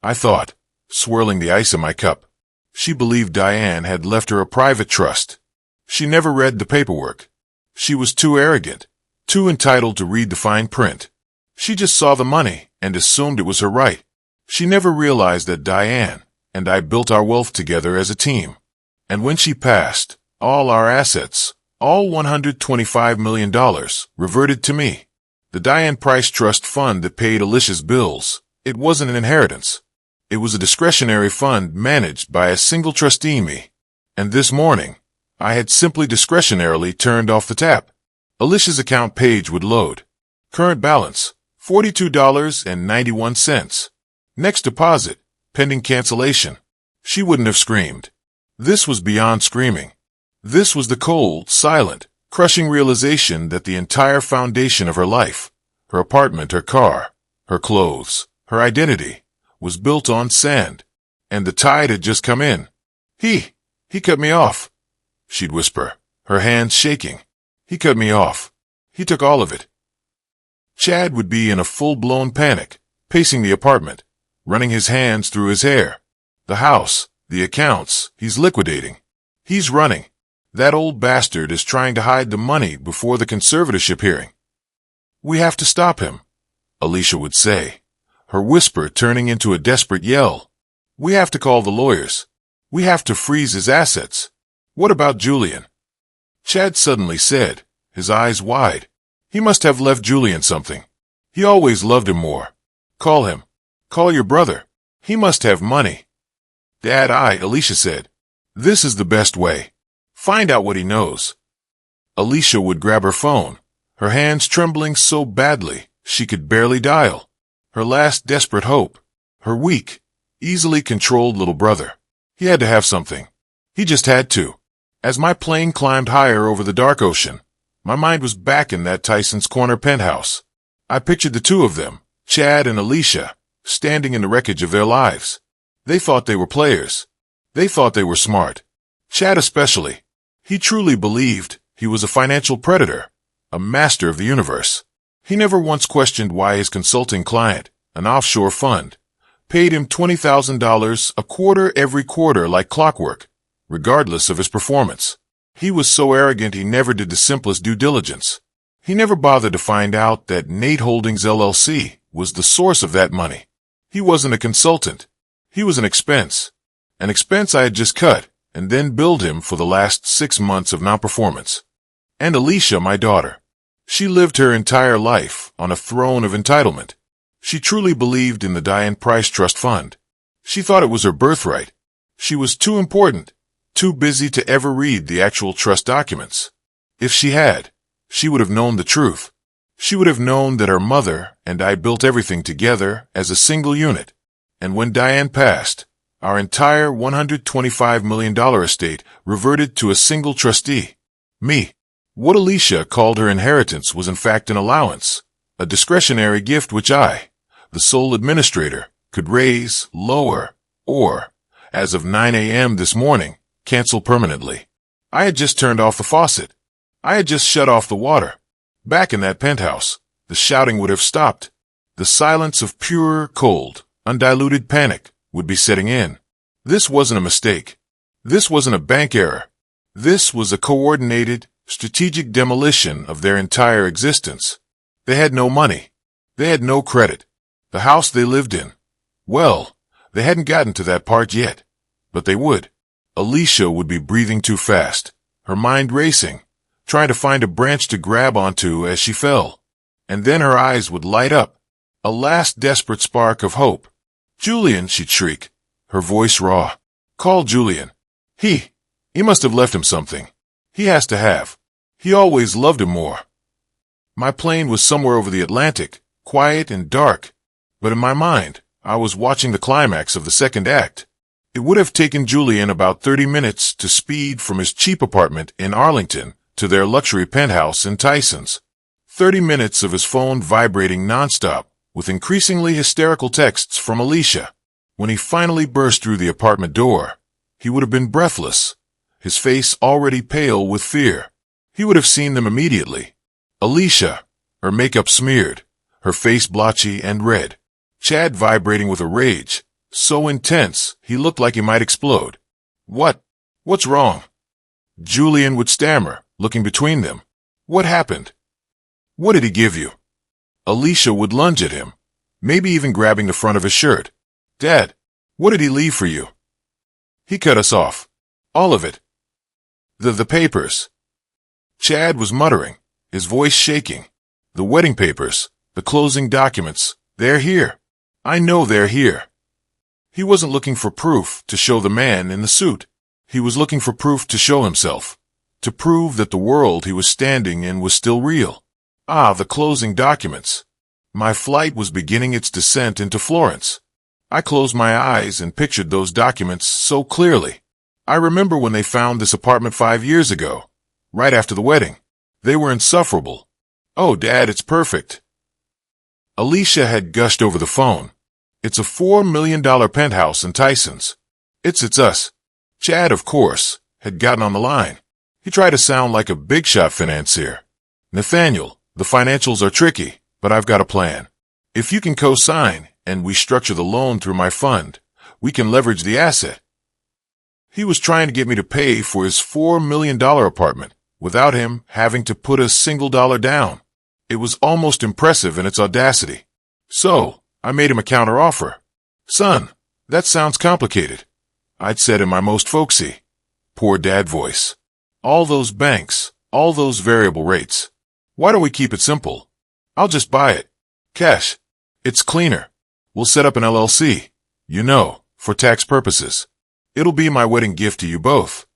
A: I thought, swirling the ice in my cup. She believed Diane had left her a private trust. She never read the paperwork. She was too arrogant, too entitled to read the fine print. She just saw the money and assumed it was her right. She never realized that Diane and I built our wealth together as a team. And when she passed, all our assets, all $125 million, reverted to me. The Diane Price Trust Fund that paid Alicia's bills, it wasn't an inheritance. It was a discretionary fund managed by a single trustee, me. And this morning, I had simply discretionarily turned off the tap. Alicia's account page would load. Current balance, $42.91. Next deposit, pending cancellation. She wouldn't have screamed. This was beyond screaming. This was the cold, silent, crushing realization that the entire foundation of her life, her apartment, her car, her clothes, her identity, was built on sand, and the tide had just come in. He cut me off, she'd whisper, her hands shaking. He cut me off. He took all of it. Chad would be in a full-blown panic, pacing the apartment, running his hands through his hair. The house, the accounts, he's liquidating. He's running. That old bastard is trying to hide the money before the conservatorship hearing. We have to stop him, Alicia would say, her whisper turning into a desperate yell. We have to call the lawyers. We have to freeze his assets. What about Julian? Chad suddenly said, his eyes wide. He must have left Julian something. He always loved him more. Call him. Call your brother. He must have money. Dad, Alicia said. This is the best way. Find out what he knows. Alicia would grab her phone, her hands trembling so badly she could barely dial. Her last desperate hope. Her weak, easily controlled little brother. He had to have something. He just had to. As my plane climbed higher over the dark ocean, My mind was back in that Tyson's Corner penthouse. I pictured the two of them, Chad and Alicia, standing in the wreckage of their lives. They thought they were players. They thought they were smart. Chad especially. He truly believed he was a financial predator, a master of the universe. He never once questioned why his consulting client, an offshore fund, paid him $20,000 a quarter every quarter like clockwork, regardless of his performance. He was so arrogant he never did the simplest due diligence. He never bothered to find out that Nate Holdings LLC was the source of that money. He wasn't a consultant. He was an expense I had just cut and then billed him for the last 6 months of non-performance. And Alicia, my daughter. She lived her entire life on a throne of entitlement. She truly believed in the Diane Price Trust Fund. She thought it was her birthright. She was too important, too busy to ever read the actual trust documents. If she had, she would have known the truth. She would have known that her mother and I built everything together as a single unit. And when Diane passed, our entire $125 million estate reverted to a single trustee, me. What Alicia called her inheritance was in fact an allowance, a discretionary gift which I, the sole administrator, could raise, lower, or, as of 9 a.m. this morning, cancel permanently. I had just turned off the faucet. I had just shut off the water. Back in that penthouse, the shouting would have stopped. The silence of pure, cold, undiluted panic would be setting in. This wasn't a mistake. This wasn't a bank error. This was a coordinated, strategic demolition of their entire existence. They had no money. They had no credit. The house they lived in. Well, they hadn't gotten to that part yet. But they would. Alicia would be breathing too fast, her mind racing, trying to find a branch to grab onto as she fell. And then her eyes would light up, a last desperate spark of hope. "Julian," she'd shriek, her voice raw. "Call Julian. He must have left him something. He has to have. He always loved him more." My plane was somewhere over the Atlantic, quiet and dark. But in my mind, I was watching the climax of the second act. It would have taken Julian about 30 minutes to speed from his cheap apartment in Arlington to their luxury penthouse in Tyson's. 30 minutes of his phone vibrating nonstop, with increasingly hysterical texts from Alicia. When he finally burst through the apartment door, he would have been breathless, his face already pale with fear. He would have seen them immediately. Alicia, her makeup smeared, her face blotchy and red. Chad vibrating with a rage, so intense he looked like he might explode. What's wrong?" Julian would stammer, looking between them. "What happened? What did he give you?" Alicia would lunge at him, maybe even grabbing the front of his shirt. "Dad, what did he leave for you?" "He cut us off. All of it. The papers." Chad was muttering, his voice shaking. "The wedding papers, the closing documents, they're here. I know they're here." He wasn't looking for proof to show the man in the suit. He was looking for proof to show himself, to prove that the world he was standing in was still real. The closing documents. My flight was beginning its descent into Florence. I closed my eyes and pictured those documents so clearly. I remember when they found this apartment 5 years ago, right after the wedding. They were insufferable. "Oh, Dad, it's perfect." Alicia had gushed over the phone. "It's a $4 million penthouse in Tyson's. It's us." Chad, of course, had gotten on the line. He tried to sound like a big-shot financier. "Nathaniel, the financials are tricky, but I've got a plan. If you can co-sign and we structure the loan through my fund, we can leverage the asset." He was trying to get me to pay for his $4 million apartment without him having to put a single dollar down. It was almost impressive in its audacity. So, I made him a counteroffer. "Son, that sounds complicated," I'd said in my most folksy, poor dad voice. "All those banks, all those variable rates. Why don't we keep it simple? I'll just buy it. Cash. It's cleaner. We'll set up an LLC, for tax purposes. It'll be my wedding gift to you both."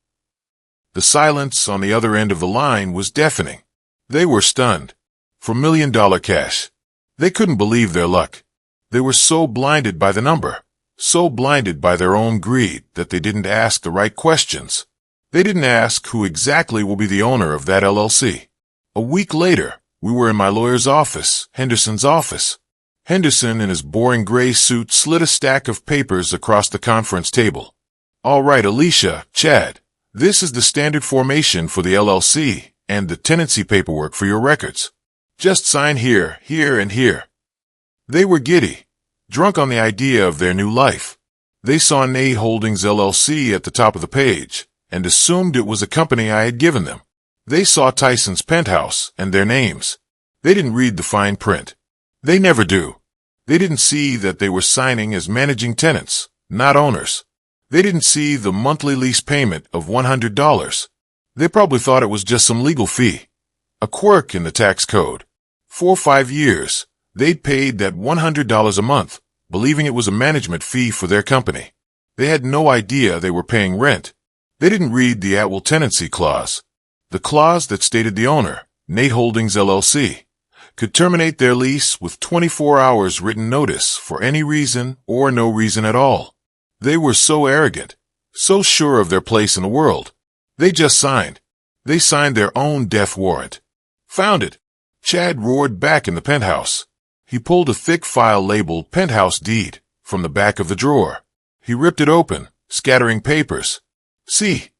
A: The silence on the other end of the line was deafening. They were stunned. For $1 million cash. They couldn't believe their luck. They were so blinded by the number, so blinded by their own greed that they didn't ask the right questions. They didn't ask who exactly will be the owner of that LLC. A week later, we were in my lawyer's office, Henderson's office. Henderson, in his boring gray suit, slid a stack of papers across the conference table. "All right, Alicia, Chad, this is the standard formation for the LLC and the tenancy paperwork for your records. Just sign here, here, and here." They were giddy, drunk on the idea of their new life. They saw Nate Holdings LLC at the top of the page and assumed it was a company I had given them. They saw Tyson's penthouse and their names. They didn't read the fine print. They never do. They didn't see that they were signing as managing tenants, not owners. They didn't see the monthly lease payment of $100. They probably thought it was just some legal fee, a quirk in the tax code. 4 or 5 years, they'd paid that $100 a month, believing it was a management fee for their company. They had no idea they were paying rent. They didn't read the at-will tenancy clause, the clause that stated the owner, Nate Holdings LLC, could terminate their lease with 24 hours written notice for any reason or no reason at all. They were so arrogant, so sure of their place in the world. They just signed. They signed their own death warrant. "Found it!" Chad roared back in the penthouse. He pulled a thick file labeled Penthouse Deed from the back of the drawer. He ripped it open, scattering papers. "See!"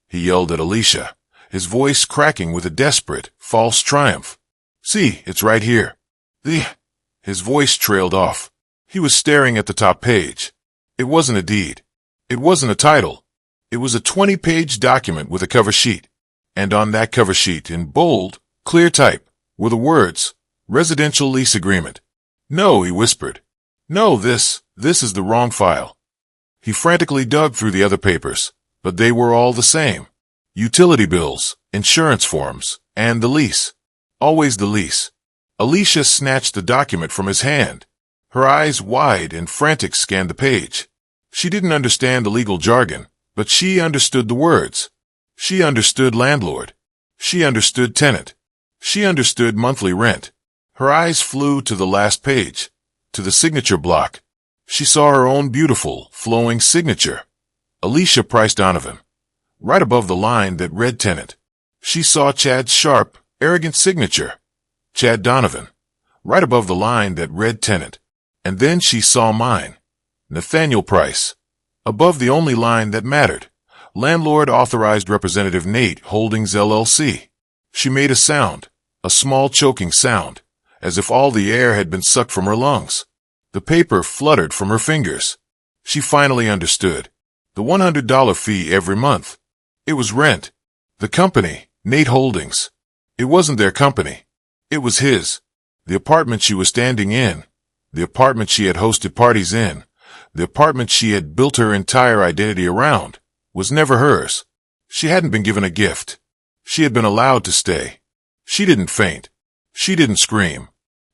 A: he yelled at Alicia, his voice cracking with a desperate, false triumph. "See, it's right here." His voice trailed off. He was staring at the top page. It wasn't a deed. It wasn't a title. It was a 20-page document with a cover sheet. And on that cover sheet, in bold, clear type, were the words, "Residential Lease Agreement." "No," he whispered. "No, this is the wrong file." He frantically dug through the other papers, but they were all the same. Utility bills, insurance forms, and the lease. Always the lease. Alicia snatched the document from his hand. Her eyes wide and frantic scanned the page. She didn't understand the legal jargon, but she understood the words. She understood landlord. She understood tenant. She understood monthly rent. Her eyes flew to the last page, to the signature block. She saw her own beautiful, flowing signature. Alicia Price Donovan. Right above the line that read tenant. She saw Chad's sharp, arrogant signature. Chad Donovan. Right above the line that read tenant. And then she saw mine. Nathaniel Price. Above the only line that mattered. Landlord Authorized Representative Nate Holdings LLC. She made a sound, a small choking sound, as if all the air had been sucked from her lungs. The paper fluttered from her fingers. She finally understood. The $100 fee every month. It was rent. The company, Nate Holdings. It wasn't their company. It was his. The apartment she was standing in. The apartment she had hosted parties in. The apartment she had built her entire identity around. Was never hers. She hadn't been given a gift. She had been allowed to stay. She didn't faint. She didn't scream.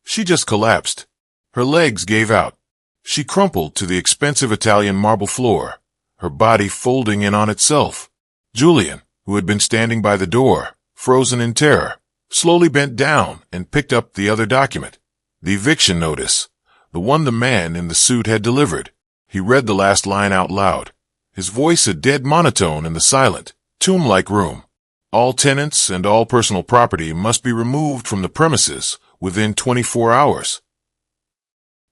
A: She just collapsed. Her legs gave out. She crumpled to the expensive Italian marble floor, her body folding in on itself. Julian, who had been standing by the door, frozen in terror, slowly bent down and picked up the other document, the eviction notice, the one the man in the suit had delivered. He read the last line out loud, his voice a dead monotone in the silent, tomb-like room. All tenants and all personal property must be removed from the premises within 24 hours.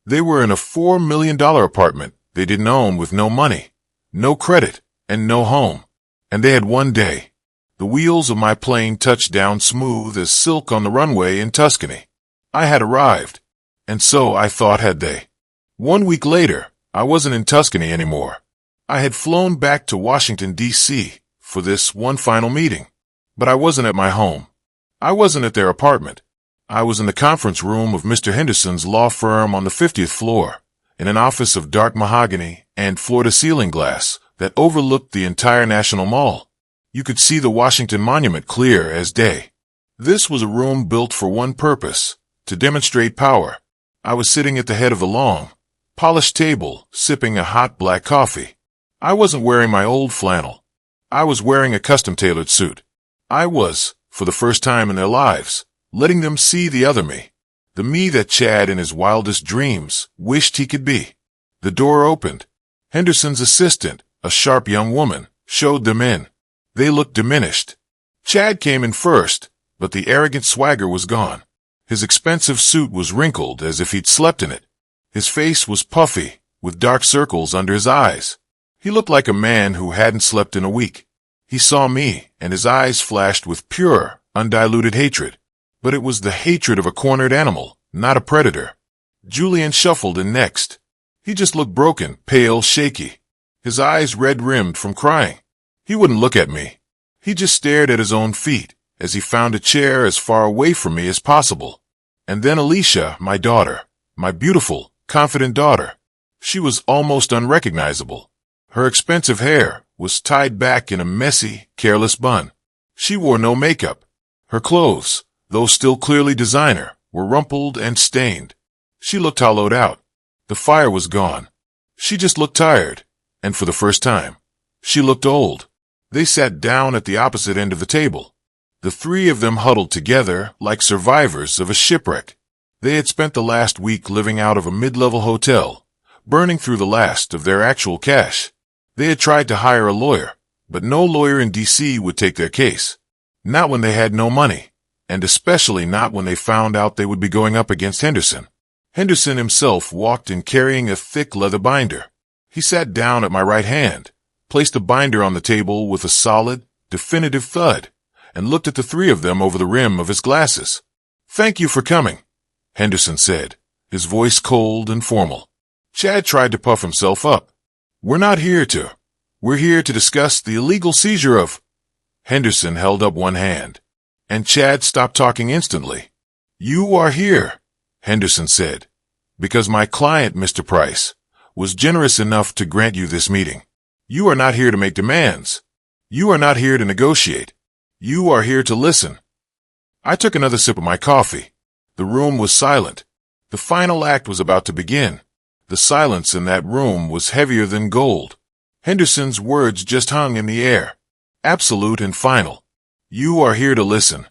A: They were in a $4 million apartment they didn't own with no money, no credit, and no home. And they had one day. The wheels of my plane touched down smooth as silk on the runway in Tuscany. I had arrived. And so I thought had they. 1 week later, I wasn't in Tuscany anymore. I had flown back to Washington, D.C. for this one final meeting. But I wasn't at my home. I wasn't at their apartment. I was in the conference room of Mr. Henderson's law firm on the 50th floor, in an office of dark mahogany and floor-to-ceiling glass that overlooked the entire National Mall. You could see the Washington Monument clear as day. This was a room built for one purpose, to demonstrate power. I was sitting at the head of the long, polished table, sipping a hot black coffee. I wasn't wearing my old flannel. I was wearing a custom-tailored suit. I was, for the first time in their lives, letting them see the other me, the me that Chad in his wildest dreams wished he could be. The door opened. Henderson's assistant, a sharp young woman, showed them in. They looked diminished. Chad came in first, but the arrogant swagger was gone. His expensive suit was wrinkled as if he'd slept in it. His face was puffy, with dark circles under his eyes. He looked like a man who hadn't slept in a week. He saw me, and his eyes flashed with pure, undiluted hatred. But it was the hatred of a cornered animal, not a predator. Julian shuffled in next. He just looked broken, pale, shaky. His eyes red-rimmed from crying. He wouldn't look at me. He just stared at his own feet, as he found a chair as far away from me as possible. And then Alicia, my daughter, my beautiful, confident daughter. She was almost unrecognizable. Her expensive hair was tied back in a messy, careless bun. She wore no makeup. Her clothes, though still clearly designer, were rumpled and stained. She looked hollowed out. The fire was gone. She just looked tired, and for the first time, she looked old. They sat down at the opposite end of the table. The three of them huddled together like survivors of a shipwreck. They had spent the last week living out of a mid-level hotel, burning through the last of their actual cash. They had tried to hire a lawyer, but no lawyer in D.C. would take their case. Not when they had no money, and especially not when they found out they would be going up against Henderson. Henderson himself walked in carrying a thick leather binder. He sat down at my right hand, placed the binder on the table with a solid, definitive thud, and looked at the three of them over the rim of his glasses. "Thank you for coming," Henderson said, his voice cold and formal. Chad tried to puff himself up. We're here to discuss the illegal seizure of—" Henderson held up one hand, and Chad stopped talking instantly. "You are here," Henderson said, "because my client, Mr. Price, was generous enough to grant you this meeting. You are not here to make demands. You are not here to negotiate. You are here to listen." I took another sip of my coffee. The room was silent. The final act was about to begin. The silence in that room was heavier than gold. Henderson's words just hung in the air. Absolute and final. You are here to listen.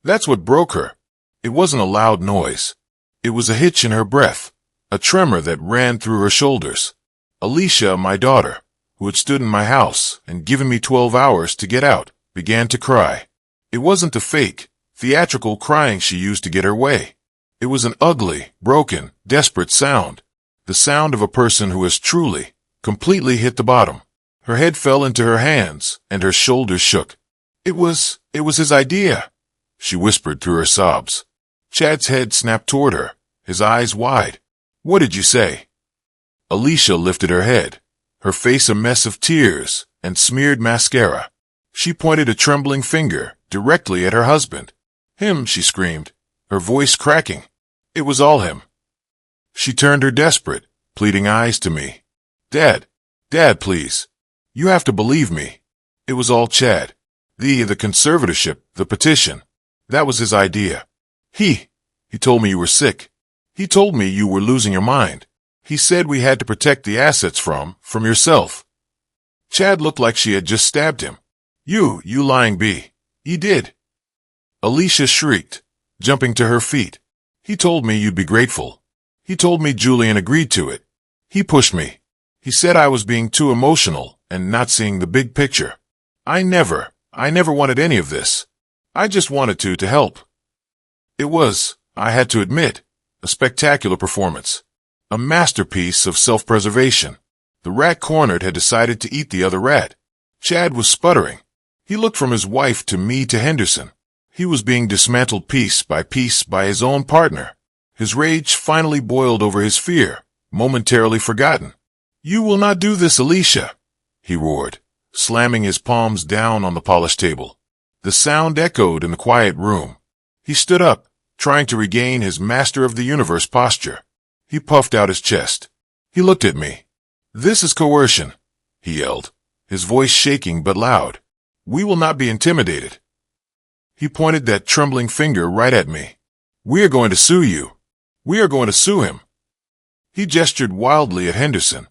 A: That's what broke her. It wasn't a loud noise. It was a hitch in her breath, a tremor that ran through her shoulders. Alicia, my daughter, who had stood in my house and given me 12 hours to get out, began to cry. It wasn't the fake, theatrical crying she used to get her way. It was an ugly, broken, desperate sound. The sound of a person who has truly, completely hit the bottom. Her head fell into her hands, and her shoulders shook. It was his idea," she whispered through her sobs. Chad's head snapped toward her, his eyes wide. "What did you say?" Alicia lifted her head, her face a mess of tears and smeared mascara. She pointed a trembling finger directly at her husband. "Him," she screamed, her voice cracking. It was all him. She turned her desperate, pleading eyes to me. Dad, please. You have to believe me. It was all Chad. The conservatorship, the petition. That was his idea. He told me you were sick. He told me you were losing your mind. He said we had to protect the assets from yourself." Chad looked like she had just stabbed him. You lying bee. He did." Alicia shrieked, jumping to her feet. "He told me you'd be grateful. He told me Julian agreed to it. He pushed me. He said I was being too emotional and not seeing the big picture. I never wanted any of this. I just wanted to help." It was, I had to admit, a spectacular performance. A masterpiece of self-preservation. The rat cornered had decided to eat the other rat. Chad was sputtering. He looked from his wife to me to Henderson. He was being dismantled piece by his own partner. His rage finally boiled over his fear, momentarily forgotten. "You will not do this, Alicia," he roared, slamming his palms down on the polished table. The sound echoed in the quiet room. He stood up, trying to regain his master of the universe posture. He puffed out his chest. He looked at me. "This is coercion," he yelled, his voice shaking but loud. "We will not be intimidated." He pointed that trembling finger right at me. "We are going to sue you. We are going to sue him." He gestured wildly at Henderson.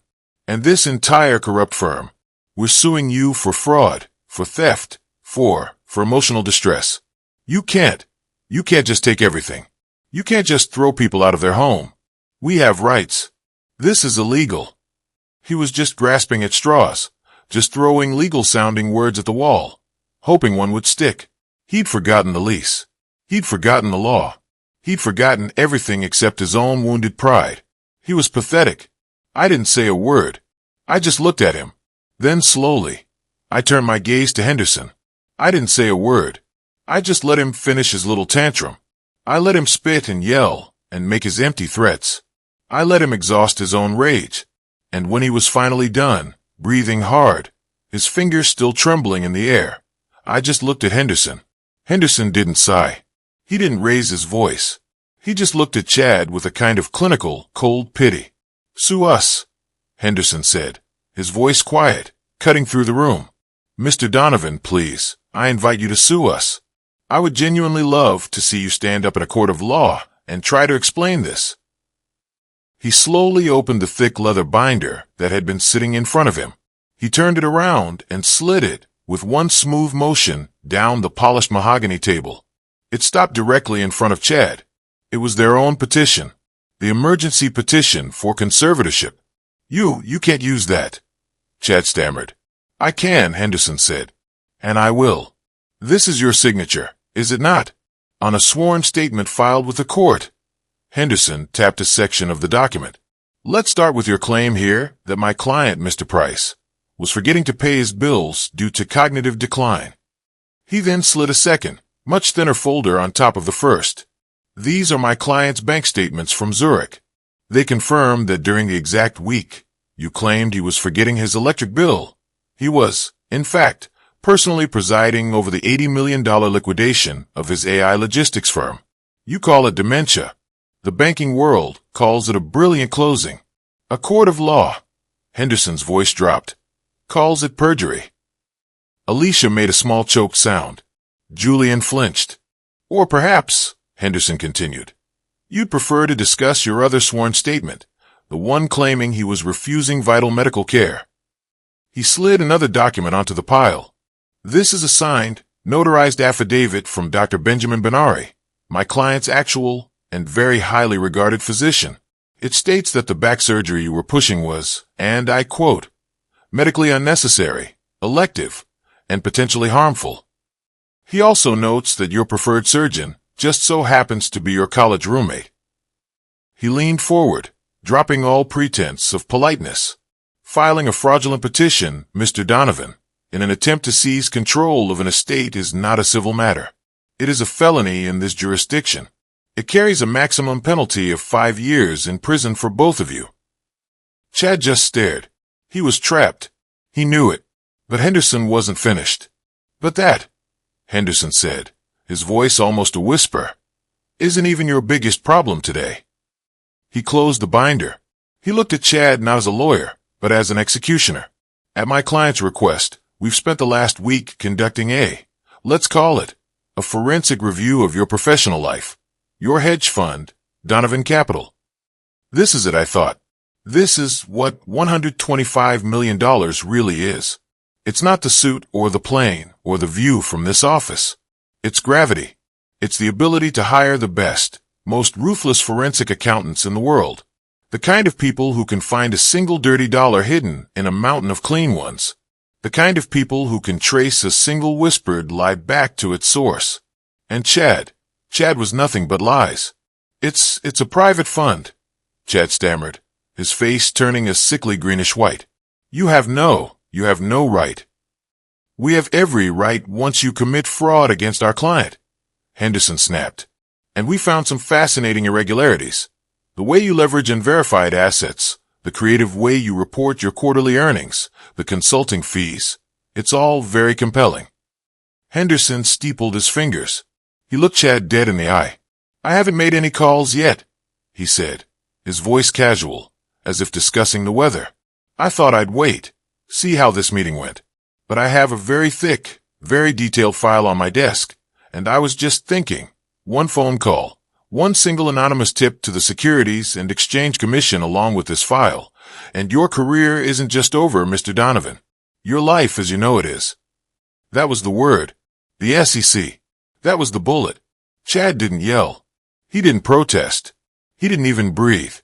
A: "And this entire corrupt firm. We're suing you for fraud, for theft, for emotional distress. You can't just take everything. You can't just throw people out of their home. We have rights. This is illegal." He was just grasping at straws, just throwing legal-sounding words at the wall, hoping one would stick. He'd forgotten the lease. He'd forgotten the law. He'd forgotten everything except his own wounded pride. He was pathetic. I didn't say a word. I just looked at him. Then slowly, I turned my gaze to Henderson. I didn't say a word. I just let him finish his little tantrum. I let him spit and yell and make his empty threats. I let him exhaust his own rage. And when he was finally done, breathing hard, his fingers still trembling in the air, I just looked at Henderson. Henderson didn't sigh. He didn't raise his voice. He just looked at Chad with a kind of clinical, cold pity. "Sue us," Henderson said, his voice quiet, cutting through the room. "Mr. Donovan, please, I invite you to sue us. I would genuinely love to see you stand up in a court of law and try to explain this." He slowly opened the thick leather binder that had been sitting in front of him. He turned it around and slid it, with one smooth motion, down the polished mahogany table. It stopped directly in front of Chad. It was their own petition. The emergency petition for conservatorship. You can't use that," Chad stammered. "I can," Henderson said. "And I will. This is your signature, is it not? On a sworn statement filed with the court." Henderson tapped a section of the document. "Let's start with your claim here that my client, Mr. Price, was forgetting to pay his bills due to cognitive decline." He then slid a second, much thinner folder on top of the first. "These are my client's bank statements from Zurich. They confirm that during the exact week you claimed he was forgetting his electric bill, he was, in fact, personally presiding over the $80 million liquidation of his AI logistics firm. You call it dementia. The banking world calls it a brilliant closing. A court of law," Henderson's voice dropped, "calls it perjury." Alicia made a small choked sound. Julian flinched. "Or perhaps," Henderson continued, "you'd prefer to discuss your other sworn statement, the one claiming he was refusing vital medical care." He slid another document onto the pile. "This is a signed, notarized affidavit from Dr. Benjamin Benari, my client's actual and very highly regarded physician. It states that the back surgery you were pushing was, and I quote, medically unnecessary, elective, and potentially harmful. He also notes that your preferred surgeon just so happens to be your college roommate." He leaned forward, dropping all pretense of politeness. "Filing a fraudulent petition, Mr. Donovan, in an attempt to seize control of an estate is not a civil matter. It is a felony in this jurisdiction. It carries a maximum penalty of 5 years in prison for both of you." Chad just stared. He was trapped. He knew it. But Henderson wasn't finished. "But that," Henderson said, his voice almost a whisper, "isn't even your biggest problem today." He closed the binder. He looked at Chad not as a lawyer, but as an executioner. "At my client's request, we've spent the last week conducting let's call it, a forensic review of your professional life. Your hedge fund, Donovan Capital. This is it, I thought. This is what $125 million really is. It's not the suit or the plane or the view from this office. It's gravity. It's the ability to hire the best, most ruthless forensic accountants in the world. The kind of people who can find a single dirty dollar hidden in a mountain of clean ones. The kind of people who can trace a single whispered lie back to its source. And Chad was nothing but lies. It's a private fund," Chad stammered, his face turning a sickly greenish white. You have no right. We have every right once you commit fraud against our client," Henderson snapped. "And we found some fascinating irregularities. The way you leverage unverified assets, the creative way you report your quarterly earnings, the consulting fees. It's all very compelling." Henderson steepled his fingers. He looked Chad dead in the eye. "I haven't made any calls yet," he said, his voice casual, as if discussing the weather. "I thought I'd wait, see how this meeting went. But I have a very thick, very detailed file on my desk, and I was just thinking, one phone call, one single anonymous tip to the Securities and Exchange Commission along with this file, and your career isn't just over, Mr. Donovan. Your life as you know it is." That was the word. The SEC. That was the bullet. Chad didn't yell. He didn't protest. He didn't even breathe.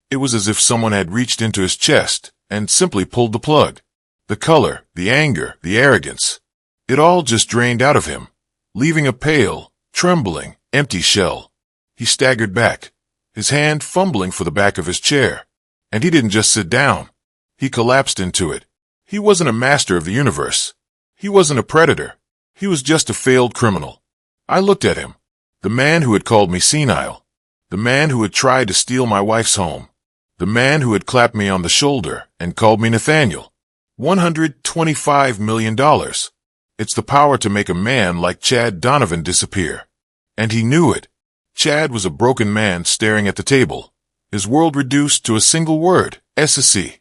A: It was as if someone had reached into his chest and simply pulled the plug. The color, the anger, the arrogance. It all just drained out of him. leaving a pale, trembling, empty shell. He staggered back, his hand fumbling for the back of his chair. And he didn't just sit down. He collapsed into it. He wasn't a master of the universe. He wasn't a predator. He was just a failed criminal. I looked at him. The man who had called me senile. The man who had tried to steal my wife's home. The man who had clapped me on the shoulder and called me Nathaniel. $125 million. It's the power to make a man like Chad Donovan disappear. And he knew it. Chad was a broken man staring at the table, his world reduced to a single word, SSC.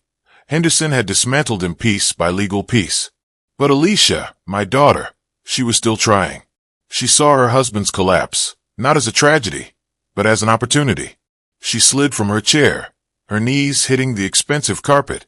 A: Henderson had dismantled him piece by legal piece. But Alicia, my daughter, she was still trying. She saw her husband's collapse, not as a tragedy, but as an opportunity. She slid from her chair, her knees hitting the expensive carpet,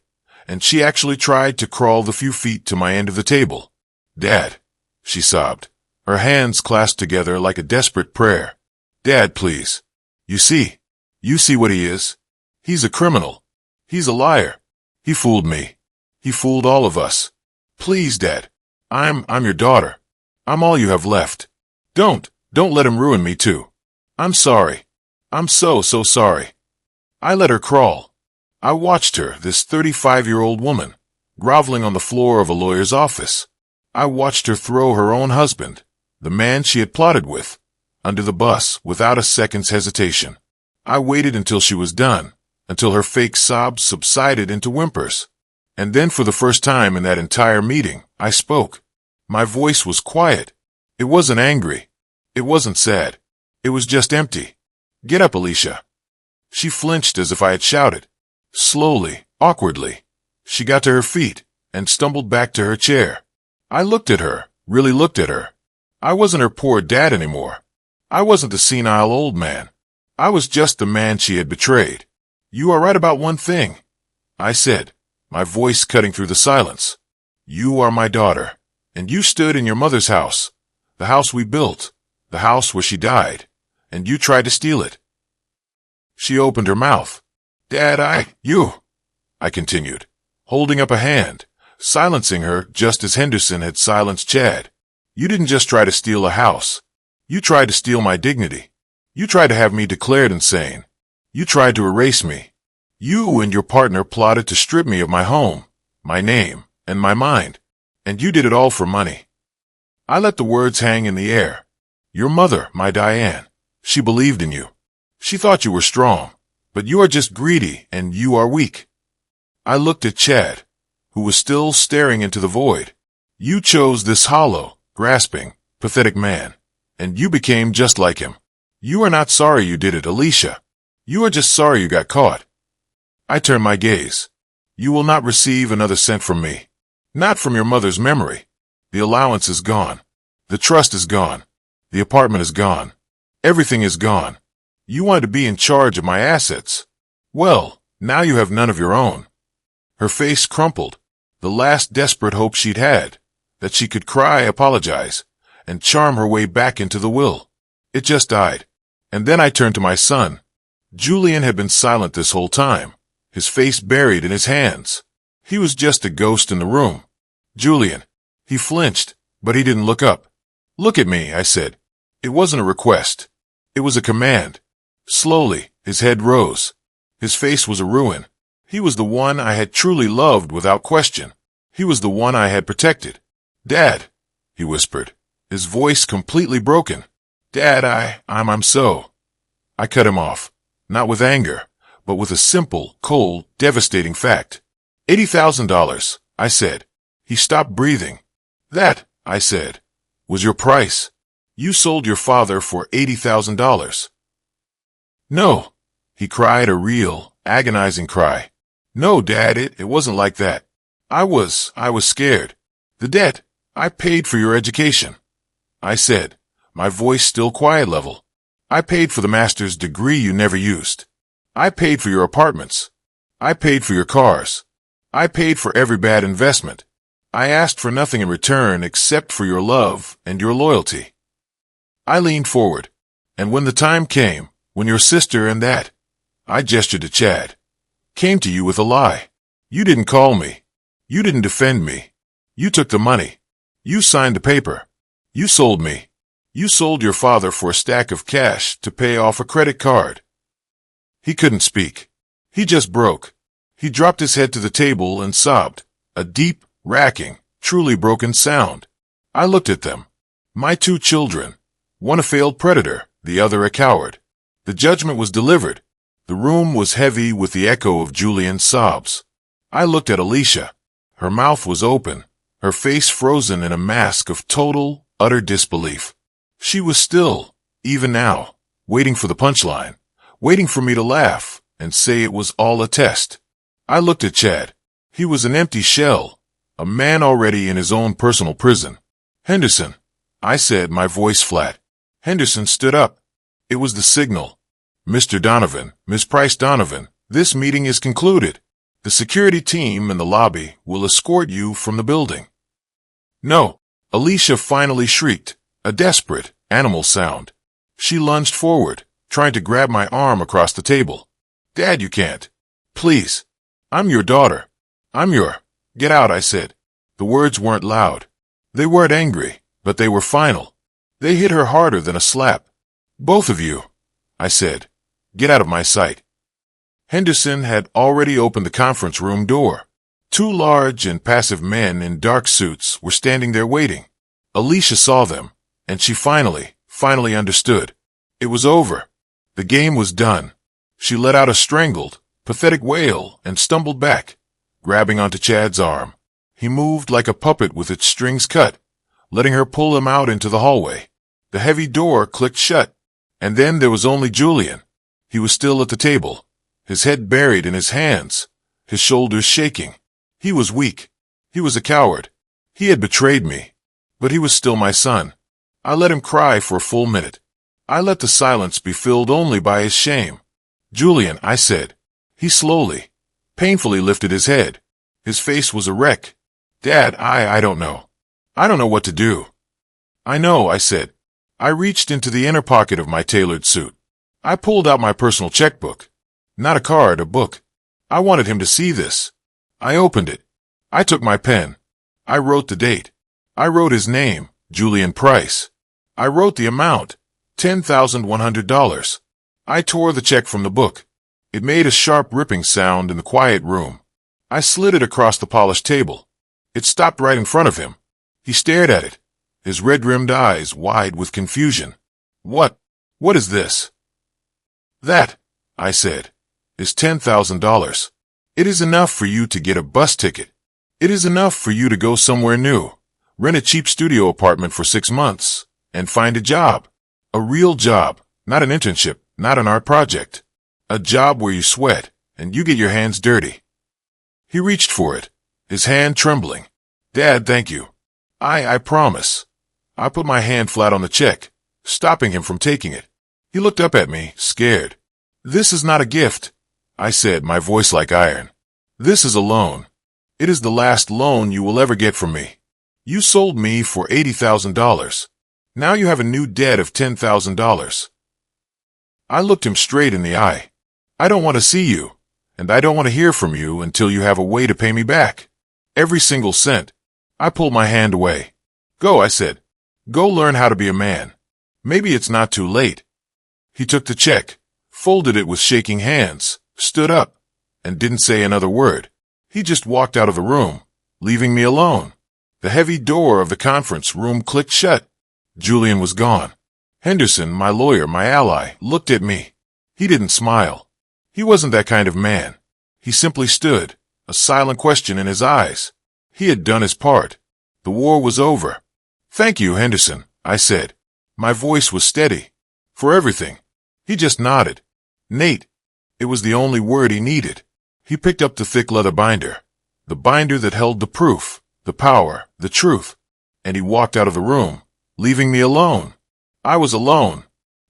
A: and she actually tried to crawl the few feet to my end of the table. "Dad," she sobbed, her hands clasped together like a desperate prayer. "Dad, please. You see what he is? He's a criminal. He's a liar. He fooled me. He fooled all of us. Please, Dad. I'm your daughter. I'm all you have left. Don't let him ruin me too. I'm sorry. I'm so sorry." I let her crawl. I watched her, this 35-year-old woman, groveling on the floor of a lawyer's office. I watched her throw her own husband, the man she had plotted with, under the bus without a second's hesitation. I waited until she was done, until her fake sobs subsided into whimpers. And then for the first time in that entire meeting, I spoke. My voice was quiet. It wasn't angry. It wasn't sad. It was just empty. "Get up, Alicia." She flinched as if I had shouted. Slowly, awkwardly, she got to her feet and stumbled back to her chair. I looked at her, really looked at her. I wasn't her poor dad anymore. I wasn't the senile old man. I was just the man she had betrayed. "You are right about one thing," I said, my voice cutting through the silence. "You are my daughter, and you stood in your mother's house, the house we built, the house where she died, and you tried to steal it." She opened her mouth. "Dad, I continued, holding up a hand, silencing her just as Henderson had silenced Chad. "You didn't just try to steal a house. You tried to steal my dignity. You tried to have me declared insane. You tried to erase me. You and your partner plotted to strip me of my home, my name, and my mind. And you did it all for money." I let the words hang in the air. "Your mother, my Diane, she believed in you. She thought you were strong, but you are just greedy and you are weak." I looked at Chad, who was still staring into the void. "You chose this hollow, grasping, pathetic man, and you became just like him. You are not sorry you did it, Alicia. You are just sorry you got caught." I turned my gaze. "You will not receive another cent from me. Not from your mother's memory. The allowance is gone. The trust is gone. The apartment is gone. Everything is gone. You wanted to be in charge of my assets. Well, now you have none of your own." Her face crumpled, the last desperate hope she'd had, that she could cry, apologize, and charm her way back into the will. It just died. And then I turned to my son. Julian had been silent this whole time, his face buried in his hands. He was just a ghost in the room. "Julian." He flinched, but he didn't look up. "Look at me," I said. It wasn't a request. It was a command. Slowly, his head rose. His face was a ruin. He was the one I had truly loved without question. He was the one I had protected. "Dad," he whispered, his voice completely broken. "Dad, I'm so." I cut him off, not with anger, but with a simple, cold, devastating fact. $80,000, I said. He stopped breathing. "That," I said, "was your price. You sold your father for $80,000. "No," he cried, a real, agonizing cry. "No, Dad, it wasn't like that. I was scared. The debt, I paid for your education," I said, my voice still quiet level. "I paid for the master's degree you never used. I paid for your apartments. I paid for your cars. I paid for every bad investment. I asked for nothing in return except for your love and your loyalty." I leaned forward, and when the time came, when your sister and that, I gestured to Chad, came to you with a lie. You didn't call me. You didn't defend me. You took the money. You signed the paper. You sold me. You sold your father for a stack of cash to pay off a credit card. He couldn't speak. He just broke. He dropped his head to the table and sobbed, a deep, racking, truly broken sound. I looked at them. My two children. One a failed predator, the other a coward. The judgment was delivered. The room was heavy with the echo of Julian's sobs. I looked at Alicia. Her mouth was open, her face frozen in a mask of total, utter disbelief. She was still, even now, waiting for the punchline, waiting for me to laugh and say it was all a test. I looked at Chad. He was an empty shell, a man already in his own personal prison. Henderson, I said, my voice flat. Henderson stood up. It was the signal. Mr. Donovan, Miss Price Donovan, this meeting is concluded. The security team in the lobby will escort you from the building. No, Alicia finally shrieked, a desperate, animal sound. She lunged forward, trying to grab my arm across the table. Dad, you can't. Please. I'm your daughter. Get out, I said. The words weren't loud. They weren't angry, but they were final. They hit her harder than a slap. Both of you, I said. Get out of my sight. Henderson had already opened the conference room door. Two large and passive men in dark suits were standing there waiting. Alicia saw them, and she finally understood. It was over. The game was done. She let out a strangled, pathetic wail and stumbled back, grabbing onto Chad's arm. He moved like a puppet with its strings cut, letting her pull him out into the hallway. The heavy door clicked shut, and then there was only Julian. He was still at the table, his head buried in his hands, his shoulders shaking. He was weak. He was a coward. He had betrayed me, but he was still my son. I let him cry for a full minute. I let the silence be filled only by his shame. Julian, I said. He slowly, painfully lifted his head. His face was a wreck. Dad, I don't know. I don't know what to do. I know, I said. I reached into the inner pocket of my tailored suit. I pulled out my personal checkbook. Not a card, a book. I wanted him to see this. I opened it. I took my pen. I wrote the date. I wrote his name, Julian Price. I wrote the amount, $10,100. I tore the check from the book. It made a sharp ripping sound in the quiet room. I slid it across the polished table. It stopped right in front of him. He stared at it, his red-rimmed eyes wide with confusion. What is this? That, I said, is $10,000. It is enough for you to get a bus ticket. It is enough for you to go somewhere new, rent a cheap studio apartment for 6 months, and find a job. A real job, not an internship, not an art project. A job where you sweat, and you get your hands dirty. He reached for it, his hand trembling. Dad, thank you. I promise. I put my hand flat on the check, stopping him from taking it. He looked up at me, scared. This is not a gift, I said, my voice like iron. This is a loan. It is the last loan you will ever get from me. You sold me for $80,000. Now you have a new debt of $10,000. I looked him straight in the eye. I don't want to see you, and I don't want to hear from you until you have a way to pay me back. Every single cent. I pulled my hand away. Go, I said. Go learn how to be a man. Maybe it's not too late. He took the check, folded it with shaking hands, stood up, and didn't say another word. He just walked out of the room, leaving me alone. The heavy door of the conference room clicked shut. Julian was gone. Henderson, my lawyer, my ally, looked at me. He didn't smile. He wasn't that kind of man. He simply stood, a silent question in his eyes. He had done his part. The war was over. Thank you, Henderson, I said. My voice was steady. For everything. He just nodded. Nate. It was the only word he needed. He picked up the thick leather binder. The binder that held the proof, the power, the truth. And he walked out of the room, leaving me alone. I was alone.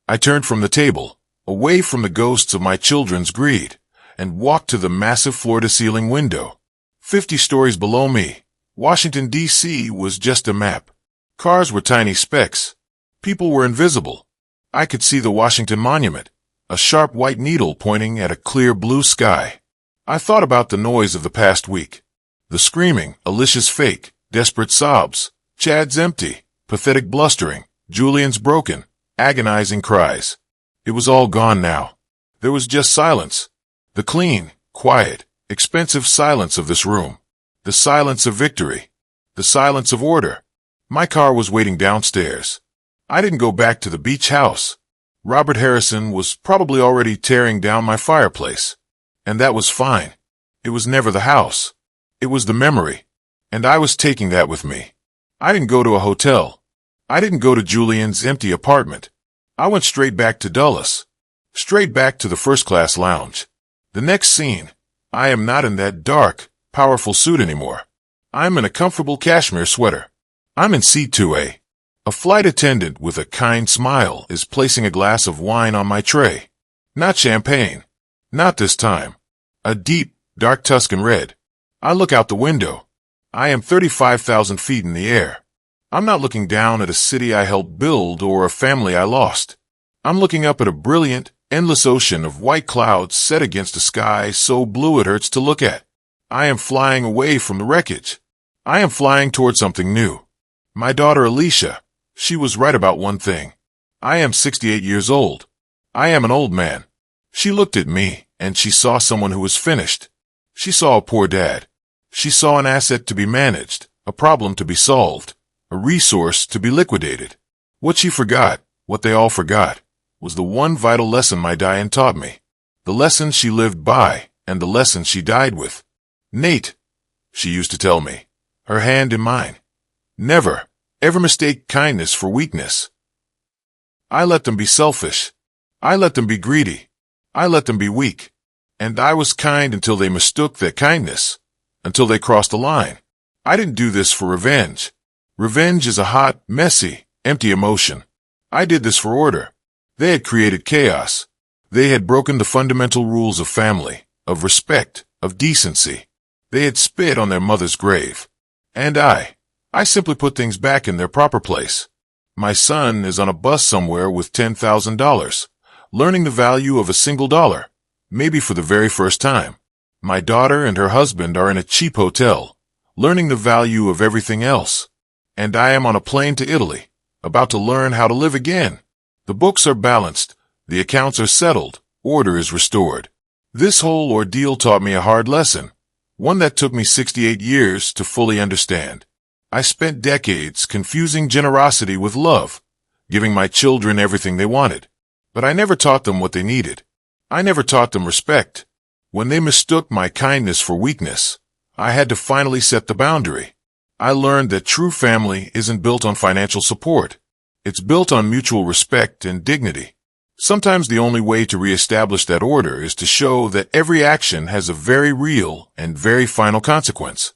A: I turned from the table, away from the ghosts of my children's greed, and walked to the massive floor-to-ceiling window. 50 stories below me, Washington, D.C. was just a map. Cars were tiny specks. People were invisible. I could see the Washington Monument, a sharp white needle pointing at a clear blue sky. I thought about the noise of the past week. The screaming, Alicia's fake, desperate sobs, Chad's empty, pathetic blustering, Julian's broken, agonizing cries. It was all gone now. There was just silence. The clean, quiet, expensive silence of this room. The silence of victory. The silence of order. My car was waiting downstairs. I didn't go back to the beach house. Robert Harrison was probably already tearing down my fireplace. And that was fine. It was never the house. It was the memory. And I was taking that with me. I didn't go to a hotel. I didn't go to Julian's empty apartment. I went straight back to Dulles. Straight back to the first-class lounge. The next scene, I am not in that dark, powerful suit anymore. I'm in a comfortable cashmere sweater. I'm in C2A. A flight attendant with a kind smile is placing a glass of wine on my tray. Not champagne. Not this time. A deep, dark Tuscan red. I look out the window. I am 35,000 feet in the air. I'm not looking down at a city I helped build or a family I lost. I'm looking up at a brilliant, endless ocean of white clouds set against a sky so blue it hurts to look at. I am flying away from the wreckage. I am flying toward something new. My daughter Alicia, she was right about one thing. I am 68 years old. I am an old man. She looked at me, and she saw someone who was finished. She saw a poor dad. She saw an asset to be managed, a problem to be solved, a resource to be liquidated. What she forgot, what they all forgot, was the one vital lesson my Diane taught me. The lesson she lived by, and the lesson she died with. Nate, she used to tell me, her hand in mine. Never, ever mistake kindness for weakness. I let them be selfish. I let them be greedy. I let them be weak. And I was kind until they mistook their kindness, until they crossed the line. I didn't do this for revenge. Revenge is a hot, messy, empty emotion. I did this for order. They had created chaos. They had broken the fundamental rules of family, of respect, of decency. They had spit on their mother's grave. And I simply put things back in their proper place. My son is on a bus somewhere with $10,000, learning the value of a single dollar, maybe for the very first time. My daughter and her husband are in a cheap hotel, learning the value of everything else. And I am on a plane to Italy, about to learn how to live again. The books are balanced, the accounts are settled, order is restored. This whole ordeal taught me a hard lesson, one that took me 68 years to fully understand. I spent decades confusing generosity with love, giving my children everything they wanted. But I never taught them what they needed. I never taught them respect. When they mistook my kindness for weakness, I had to finally set the boundary. I learned that true family isn't built on financial support. It's built on mutual respect and dignity. Sometimes the only way to reestablish that order is to show that every action has a very real and very final consequence.